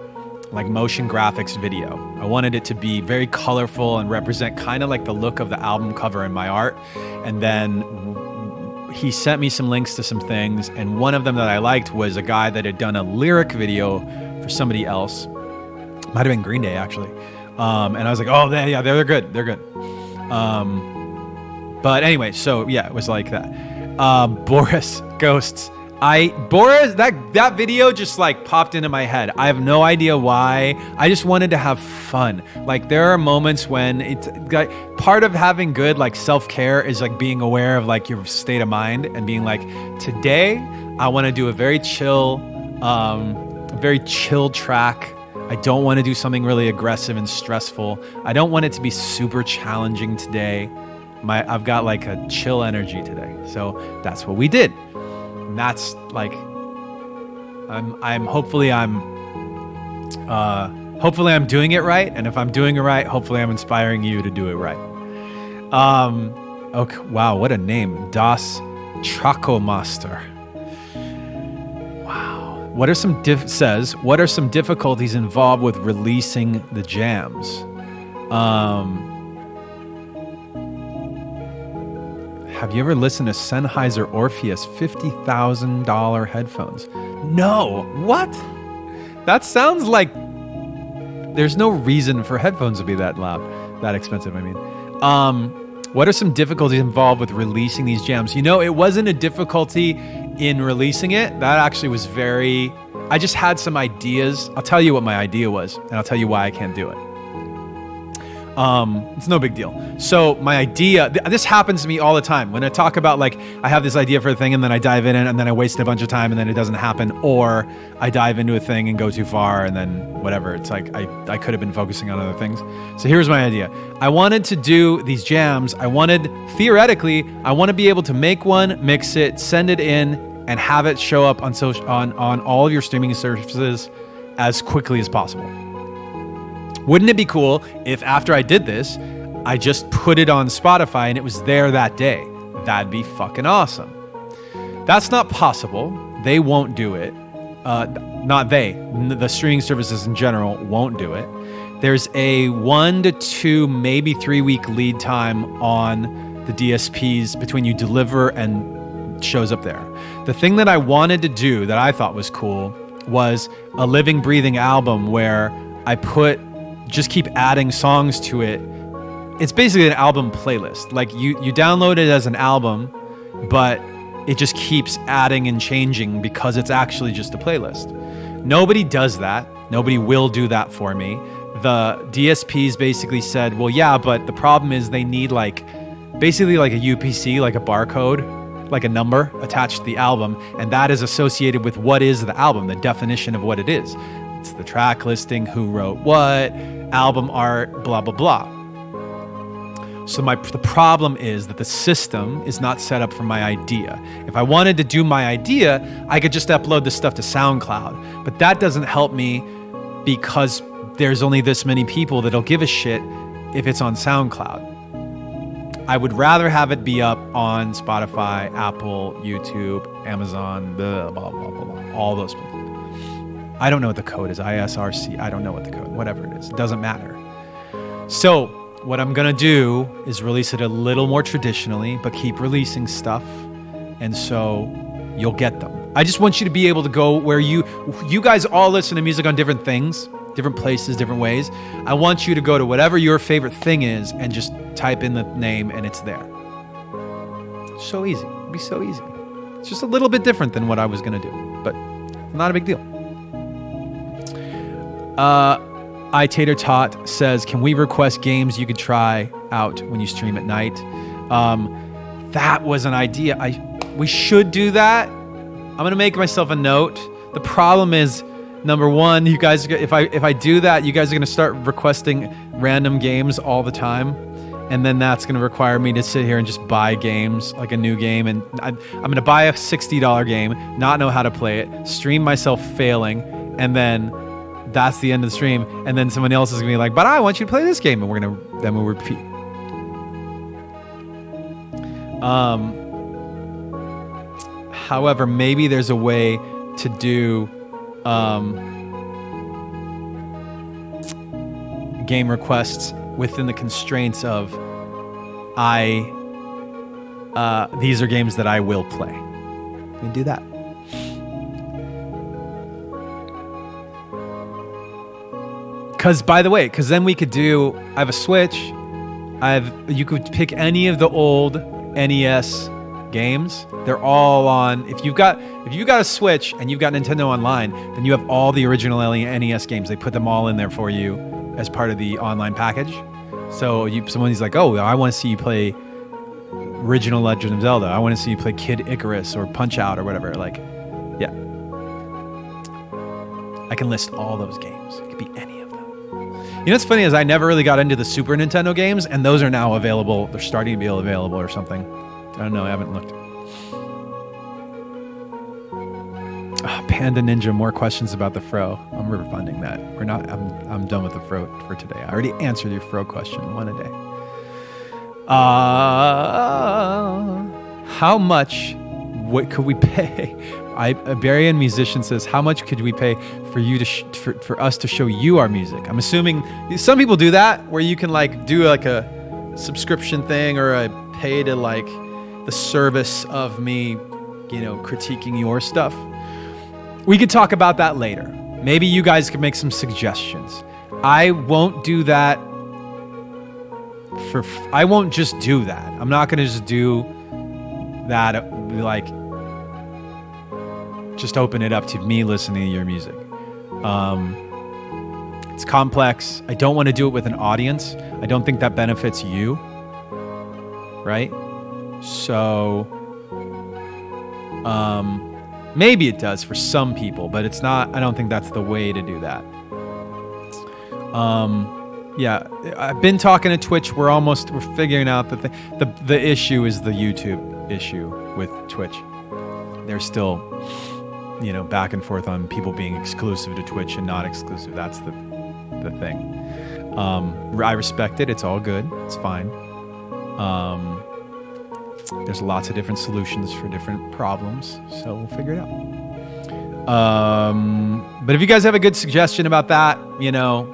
like motion graphics video. I wanted it to be very colorful and represent kind of like the look of the album cover in my art. And then he sent me some links to some things, and one of them that I liked was a guy that had done a lyric video for somebody else. Might have been Green Day, actually. And I was like, oh, yeah, they're good. They're good. But anyway, so yeah, it was like that. Boris Ghosts. Boris, that video just like popped into my head. I have no idea why. I just wanted to have fun. Like there are moments when it's like part of having good like self-care is like being aware of like your state of mind and being like, today I want to do a very chill track. I don't want to do something really aggressive and stressful. I don't want it to be super challenging today. I've got like a chill energy today. So that's what we did. And that's like, Hopefully I'm doing it right, and if I'm doing it right, hopefully I'm inspiring you to do it right. Okay, wow, what a name, Das Trakomaster. Wow. What are some difficulties involved with releasing the jams? Have you ever listened to Sennheiser Orpheus $50,000 headphones? No. What? That sounds like there's no reason for headphones to be that loud, that expensive, I mean. What are some difficulties involved with releasing these jams? You know, it wasn't a difficulty in releasing it. That actually was I just had some ideas. I'll tell you what my idea was, and I'll tell you why I can't do it. It's no big deal. So my idea, this happens to me all the time. When I talk about like, I have this idea for a thing and then I dive in and then I waste a bunch of time and then it doesn't happen, or I dive into a thing and go too far and then whatever. It's like, I could have been focusing on other things. So here's my idea. I wanted to do these jams. Theoretically, I want to be able to make one, mix it, send it in, and have it show up on all of your streaming services as quickly as possible. Wouldn't it be cool if after I did this, I just put it on Spotify and it was there that day? That'd be fucking awesome. That's not possible. They won't do it. The streaming services in general won't do it. There's a 1 to 2, maybe 3 week lead time on the DSPs between you deliver and shows up there. The thing that I wanted to do that I thought was cool was a living, breathing album where I just keep adding songs to it. It's basically an album playlist. Like you download it as an album, but it just keeps adding and changing because it's actually just a playlist. Nobody does that. Nobody will do that for me. The DSPs basically said, well, yeah, but the problem is they need basically like a UPC, like a barcode, like a number attached to the album, and that is associated with what is the album, the definition of what it is. It's the track listing, who wrote what, album art, blah, blah, blah. So the problem is that the system is not set up for my idea. If I wanted to do my idea, I could just upload this stuff to SoundCloud. But that doesn't help me because there's only this many people that'll give a shit if it's on SoundCloud. I would rather have it be up on Spotify, Apple, YouTube, Amazon, blah, blah, blah, blah, blah, all those places. I don't know what the code is, ISRC, I don't know what the code, whatever it is, it doesn't matter. So what I'm gonna do is release it a little more traditionally, but keep releasing stuff, and so you'll get them. I just want you to be able to go where you guys all listen to music on different things, different places, different ways. I want you to go to whatever your favorite thing is and just type in the name and it's there. So easy, it'd be so easy. It's just a little bit different than what I was gonna do, but not a big deal. Tater Tot says, can we request games you could try out when you stream at night? That was an idea. We should do that. I'm gonna make myself a note. The problem is, number one, you guys, if I do that, you guys are gonna start requesting random games all the time, and then that's gonna require me to sit here and just buy games, like a new game, and I'm gonna buy a $60 game, not know how to play it, stream myself failing, and then that's the end of the stream, and then someone else is gonna be like, but I want you to play this game, and then we'll repeat. However, maybe there's a way to do game requests within the constraints of these are games that I will play. We can do that. Because then we could do, I have a Switch, you could pick any of the old NES games. They're all on, if you've got a Switch and you've got Nintendo Online, then you have all the original NES games. They put them all in there for you as part of the online package. So someone's like, oh, I want to see you play original Legend of Zelda. I want to see you play Kid Icarus or Punch-Out or whatever. Like, yeah. I can list all those games. It could be any of them. You know what's funny is I never really got into the Super Nintendo games, and those are now available. They're starting to be available or something. I don't know. I haven't looked. Panda Ninja, more questions about the fro. I'm refunding that. We're not. I'm done with the fro for today. I already answered your fro question, one a day. How much? What could we pay? Iberian musician says, how much could we pay for you to for us to show you our music? I'm assuming some people do that, where you can like do like a subscription thing or a pay to like the service of me, you know, critiquing your stuff. We could talk about that later. Maybe you guys could make some suggestions. I won't do that I won't just do that. I'm not going to just do that, like, just open it up to me listening to your music. It's complex. I don't want to do it with an audience. I don't think that benefits you, right? So, maybe it does for some people, but it's not, I don't think that's the way to do that. Yeah, I've been talking to Twitch. We're figuring out that the issue is the YouTube issue with Twitch. They're still, you know, back and forth on people being exclusive to Twitch and not exclusive. That's the thing. I respect it. It's all good. It's fine. There's lots of different solutions for different problems, so we'll figure it out. But if you guys have a good suggestion about that, you know,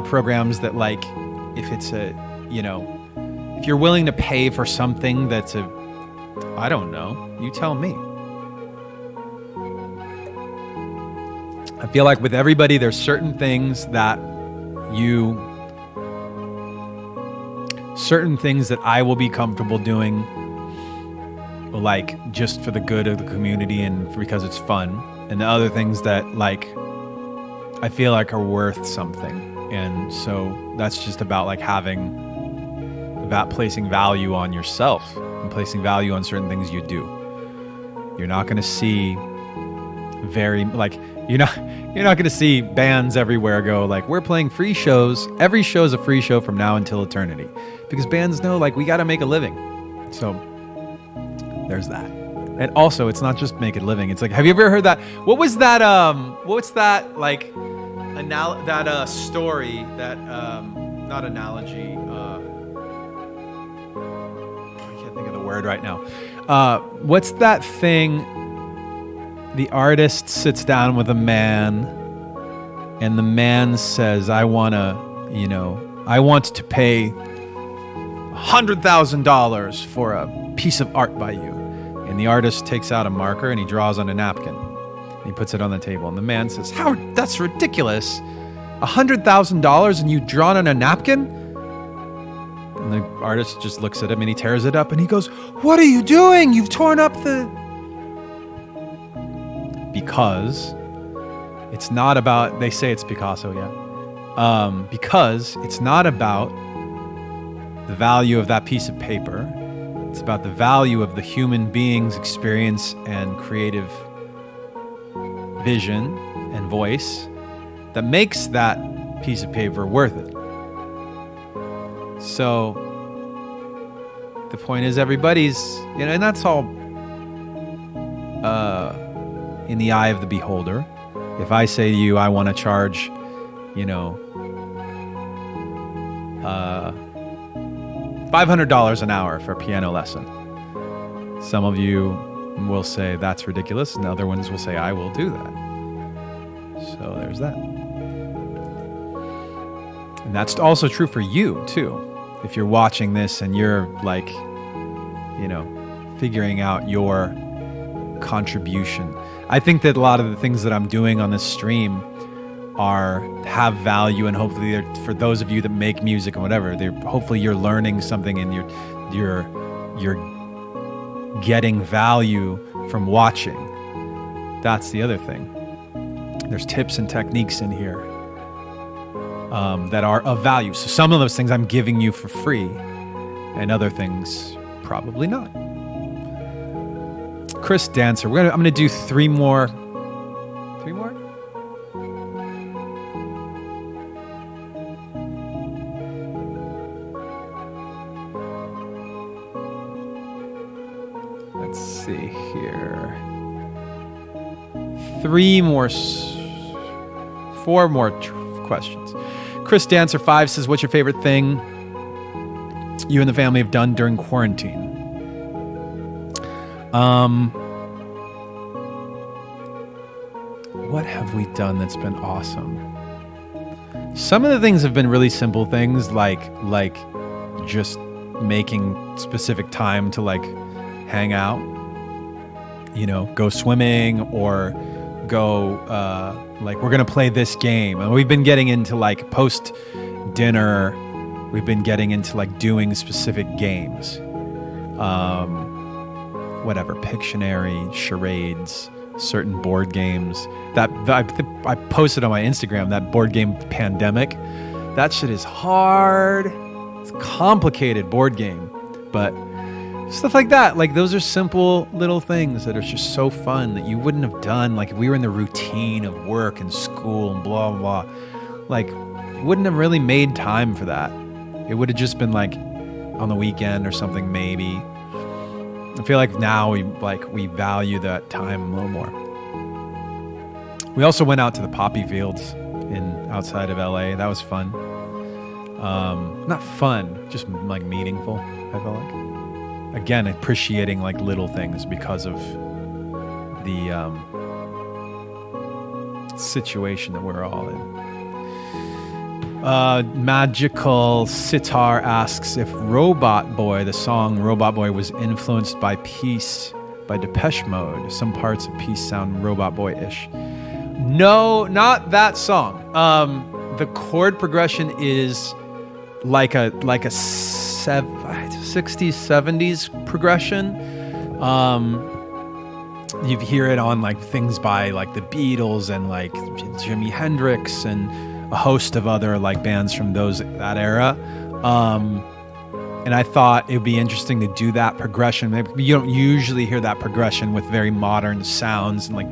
programs that, like, if it's a, you know, if you're willing to pay for something that's I don't know, you tell me. I feel like with everybody, there's certain things that I will be comfortable doing, like, just for the good of the community and because it's fun, and the other things that, like, I feel like are worth something. And so that's just about, like, about placing value on yourself and placing value on certain things you do. You're not going to see you're not going to see bands everywhere go like, we're playing free shows. Every show is a free show from now until eternity, because bands know, like, we got to make a living. So there's that. And also, it's not just make a living. It's like, have you ever heard that? What's that like story that not analogy. I can't think of the word right now. What's that thing? The artist sits down with a man, and the man says, I want to pay $100,000 for a piece of art by you. And the artist takes out a marker and he draws on a napkin. And he puts it on the table. And the man says, that's ridiculous. $100,000 and you drawn on a napkin? And the artist just looks at him and he tears it up and he goes, what are you doing? You've torn up the... Because it's not about, they say it's Picasso, yeah. Because it's not about the value of that piece of paper. It's about the value of the human being's experience and creative vision and voice that makes that piece of paper worth it. So the point is, everybody's, you know, and that's all in the eye of the beholder. If I say to you, I want to charge, you know, $500 an hour for a piano lesson. Some of you will say that's ridiculous, and other ones will say I will do that. So there's that. And that's also true for you too. If you're watching this and you're, like, you know, figuring out your contribution. I think that a lot of the things that I'm doing on this stream have value, and hopefully they're, for those of you that make music and whatever, hopefully you're learning something and you're getting value from watching. That's the other thing. There's tips and techniques in here that are of value. So some of those things I'm giving you for free, and other things probably not. Chris Dancer, I'm gonna do three more. Three more? Let's see here. 4 more questions. Chris Dancer 5 says, what's your favorite thing you and the family have done during quarantine? What have we done that's been awesome? Some of the things have been really simple things, like just making specific time to like hang out, you know, go swimming or go like we're gonna play this game. And we've been getting into like post dinner, we've been getting into like doing specific games. Whatever, Pictionary, charades, certain board games. That I posted on my Instagram, that board game Pandemic. That shit is hard. It's a complicated board game, but stuff like that. Like those are simple little things that are just so fun that you wouldn't have done. Like if we were in the routine of work and school and blah, blah, blah, like you wouldn't have really made time for that. It would have just been like on the weekend or something, maybe. I feel like now we value that time a little more. We also went out to the poppy fields outside of LA. That was fun. Not fun, just like meaningful, I felt like. Again, appreciating like little things because of the situation that we're all in. Magical Sitar asks if Robot Boy, the song Robot Boy, was influenced by Peace by Depeche Mode. Some parts of Peace sound Robot Boy-ish. No, not that song. The chord progression is like a 60s, 70s progression. You hear it on like things by like the Beatles and like Jimi Hendrix and a host of other like bands from that era. And I thought it would be interesting to do that progression. You don't usually hear that progression with very modern sounds and like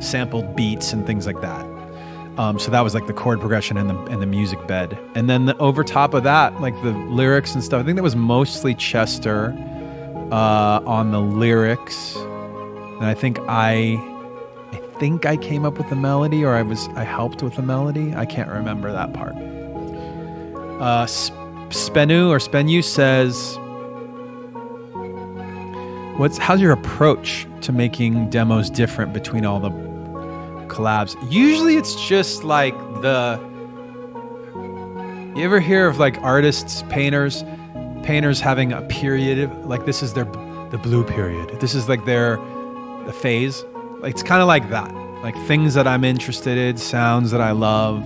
sampled beats and things like that. So that was like the chord progression and the music bed. And then over top of that, like the lyrics and stuff, I think that was mostly Chester on the lyrics. And I think I came up with the melody, or I helped with the melody. I can't remember that part. Spenu says, how's your approach to making demos different between all the collabs? Usually it's just like you ever hear of like artists, painters having a period, like this is the blue period. This is like the phase. Like it's kind of like that. Like things that I'm interested in, sounds that I love,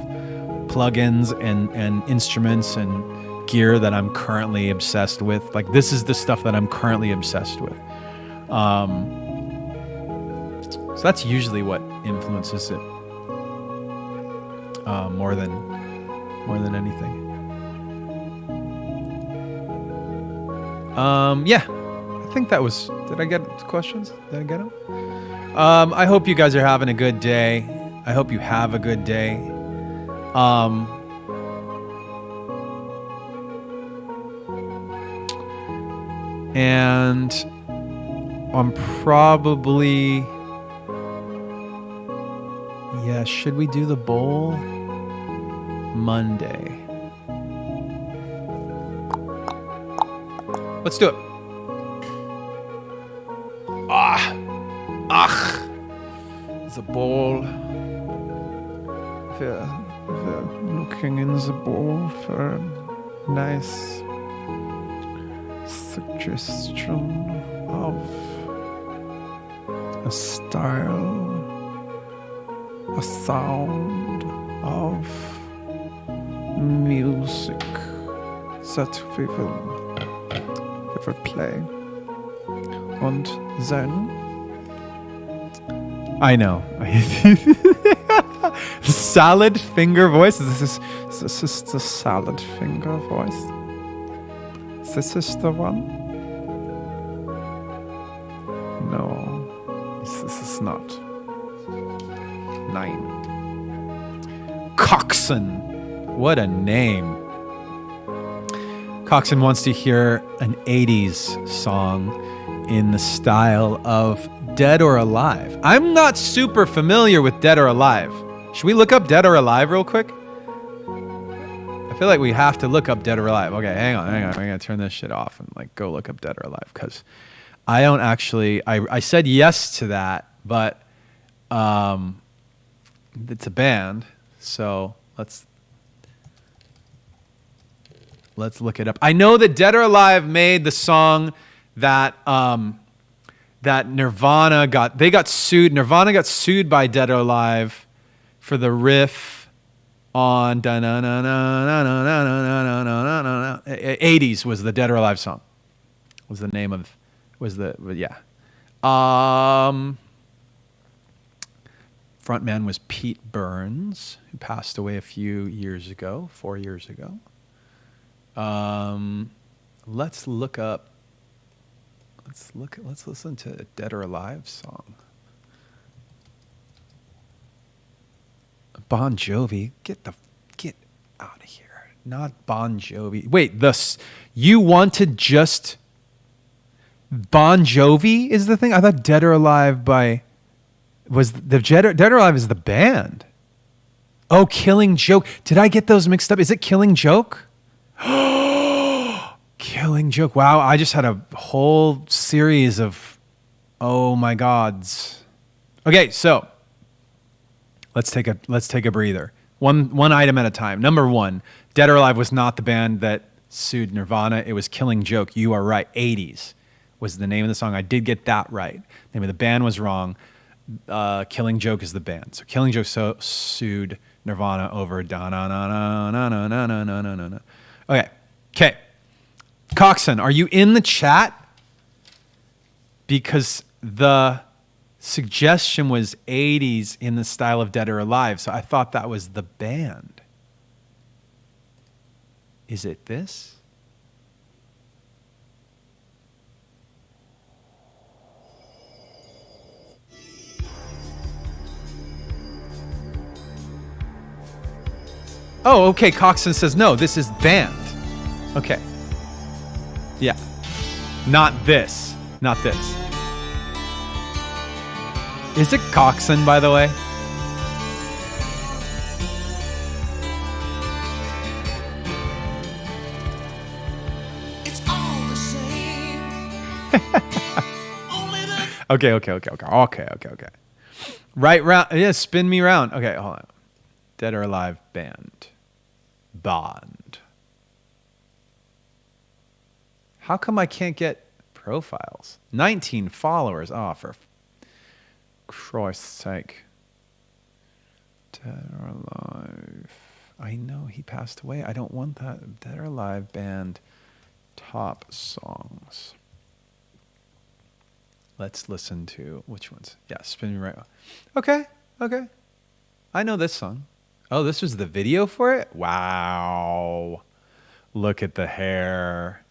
plugins and instruments and gear that I'm currently obsessed with. Like this is the stuff that I'm currently obsessed with. So that's usually what influences it more than anything. Yeah, I think that was. Did I get questions? Did I get them? I hope you guys are having a good day. I hope you have a good day. And I'm probably, should we do the bowl Monday? Let's do it. The bowl. We're looking in the bowl for a nice suggestion of a style, a sound of music that we will play. And then I know. Salad finger voice. This is the salad finger voice. This is the one. No, this is not. 9. Coxon. What a name. Coxon wants to hear an 80s song in the style of Dead or Alive. I'm not super familiar with Dead or Alive. Should we look up Dead or Alive real quick? I feel like we have to look up Dead or Alive. Okay, hang on. I'm gonna turn this shit off and like go look up Dead or Alive because I don't actually. I said yes to that, but it's a band, so let's look it up. I know that Dead or Alive made the song that that Nirvana got sued. Nirvana got sued by Dead or Alive for the riff on 80s was the Dead or Alive song. Was the name of frontman was Pete Burns, who passed away a few years ago, 4 years ago. Let's listen to a Dead or Alive song. Bon Jovi, get out of here. Not Bon Jovi. Wait, you wanted just Bon Jovi is the thing? I thought Dead or Alive was the Dead or Alive is the band. Oh, Killing Joke. Did I get those mixed up? Is it Killing Joke? Killing Joke. Wow, I just had a whole series of oh my gods. Okay, so let's take a breather. One item at a time. Number 1, Dead or Alive was not the band that sued Nirvana. It was Killing Joke. You are right. 80s was the name of the song. I did get that right. The name of the band was wrong. Killing Joke is the band. So Killing Joke sued Nirvana over da na na na na na na na na na na. Okay. Coxon, are you in the chat? Because the suggestion was 80s in the style of Dead or Alive, so I thought that was the band. Is it this? Oh, okay, Coxon says no, this is band. Okay. Yeah. Not this. Not this. Is it Coxon, by the way? It's all the same. Okay. Right round. Yeah, spin me round. Okay, hold on. Dead or Alive band. Bond. How come I can't get profiles? 19 followers. Oh, for Christ's sake. Dead or Alive. I know he passed away. I don't want that. Dead or Alive band top songs. Let's listen to which ones? Yeah, spin me right. Okay. I know this song. Oh, this was the video for it? Wow. Look at the hair.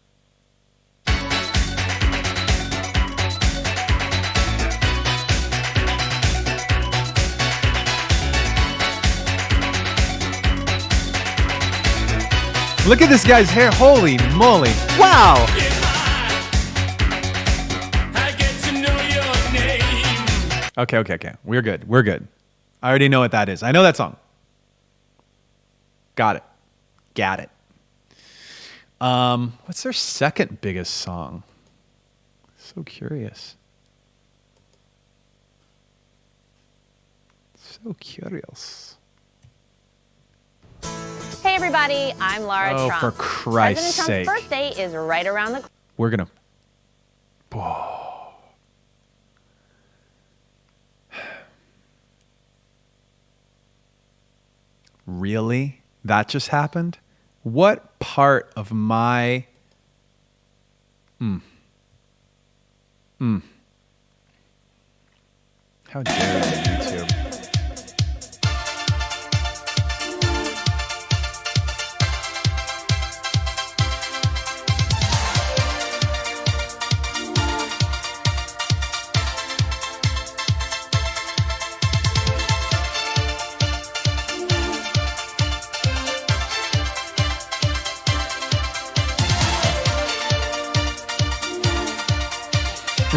Look at this guy's hair. Holy moly. Wow. Okay. We're good. I already know what that is. I know that song. Got it. What's their second biggest song? So curious. Hey everybody, I'm Lara Trump. Oh, for Christ's sake. President Trump's birthday is right around the corner. We're gonna... Really? That just happened? What part of my... How dare you, YouTube?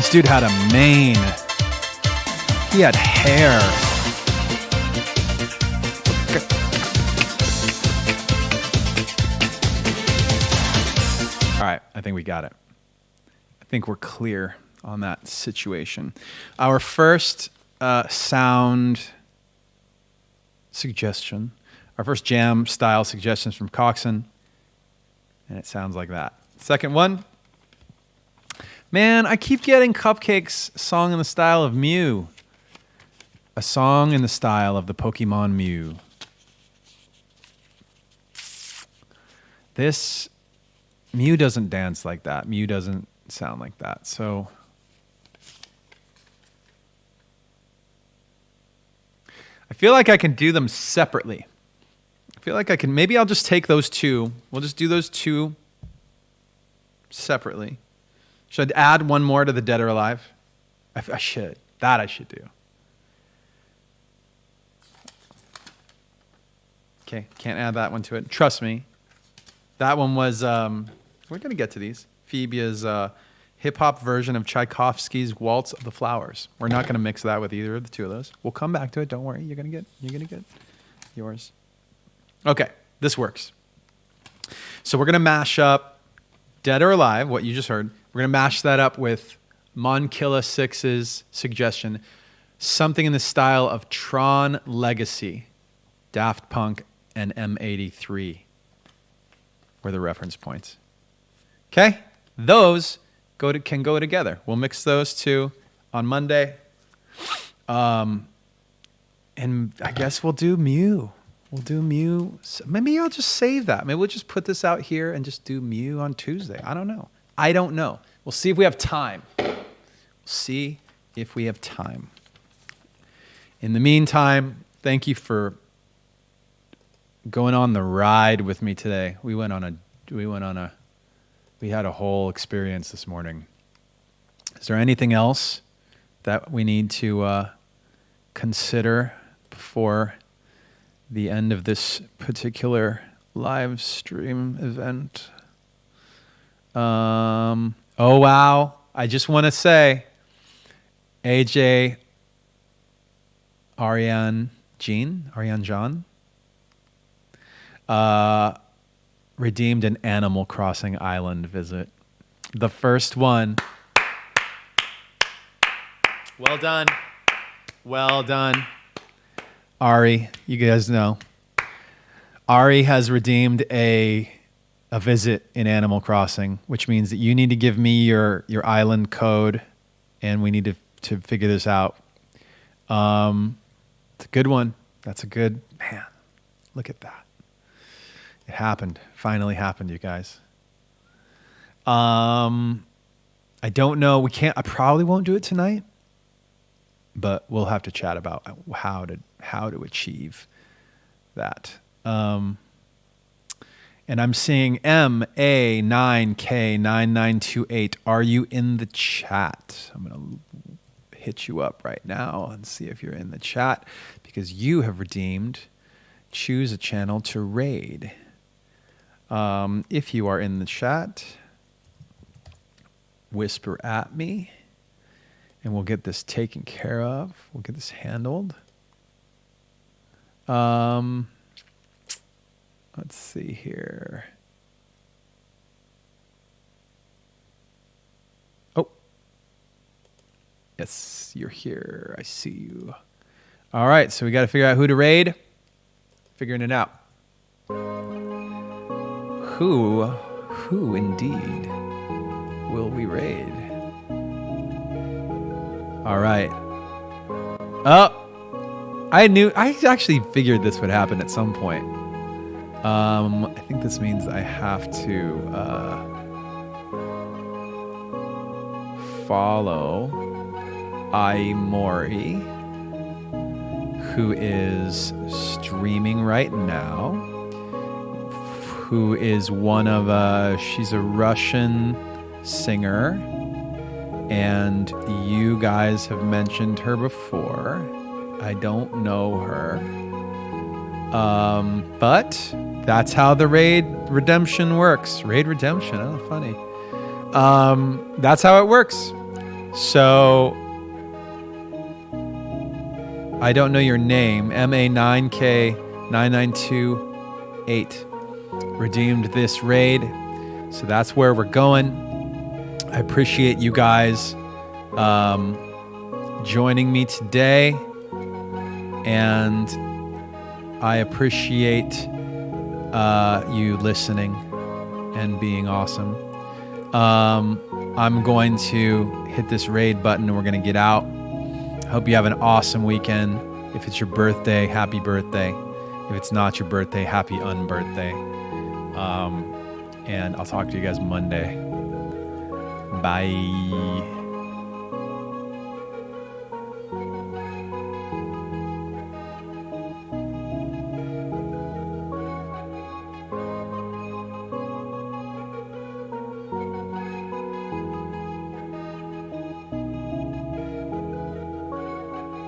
This dude had a mane. He had hair. All right, I think we got it. I think we're clear on that situation. Our first sound suggestion, our first jam style suggestions from Coxon, and it sounds like that. Second one, man, I keep getting Cupcake's song in the style of Mew. A song in the style of the Pokemon Mew. This, Mew doesn't dance like that. Mew doesn't sound like that. So I feel like I can do them separately. I feel like I can, maybe I'll just take those two. We'll just do those two separately. Should I add one more to the Dead or Alive? I should. That I should do. Okay, can't add that one to it. Trust me. That one was, we're going to get to these. Phoebe's hip-hop version of Tchaikovsky's Waltz of the Flowers. We're not going to mix that with either of the two of those. We'll come back to it. Don't worry. You're going to get yours. Okay, this works. So we're going to mash up Dead or Alive, what you just heard. We're going to mash that up with Monkilla 6's suggestion, something in the style of Tron Legacy, Daft Punk, and M83 were the reference points. Okay? Those can go together. We'll mix those two on Monday. And I guess we'll do Mew. We'll do Mew. Maybe I'll just save that. Maybe we'll just put this out here and just do Mew on Tuesday. I don't know. We'll see if we have time. In the meantime, thank you for going on the ride with me today. We had a whole experience this morning. Is there anything else that we need to consider before the end of this particular live stream event? Oh wow, I just want to say AJ Ariane John redeemed an Animal Crossing island visit. The first one. Well done. Ari, you guys know. Ari has redeemed a visit in Animal Crossing, which means that you need to give me your island code, and we need to figure this out. It's a good one. That's a good, man, look at that. It happened. Finally happened, you guys. I don't know. I probably won't do it tonight, but we'll have to chat about how to achieve that. And I'm seeing MA9K9928. Are you in the chat? I'm going to hit you up right now and see if you're in the chat, because you have redeemed choose a channel to raid. If you are in the chat, whisper at me and we'll get this taken care of. We'll get this handled. Let's see here. Oh, yes, you're here. I see you. All right, so we got to figure out who to raid. Figuring it out. Who indeed will we raid? All right. Oh, I actually figured this would happen at some point. I think this means I have to follow iMori, who is streaming right now, who is she's a Russian singer, and you guys have mentioned her before. I don't know her. But that's how the raid redemption works. Raid redemption, oh, funny. That's how it works. So I don't know your name. MA9K9928 redeemed this raid. So that's where we're going. I appreciate you guys joining me today. And I appreciate you listening and being awesome. I'm going to hit this raid button and we're going to get out. Hope you have an awesome weekend. If it's your birthday, happy birthday. If it's not your birthday, happy unbirthday. And I'll talk to you guys Monday. Bye.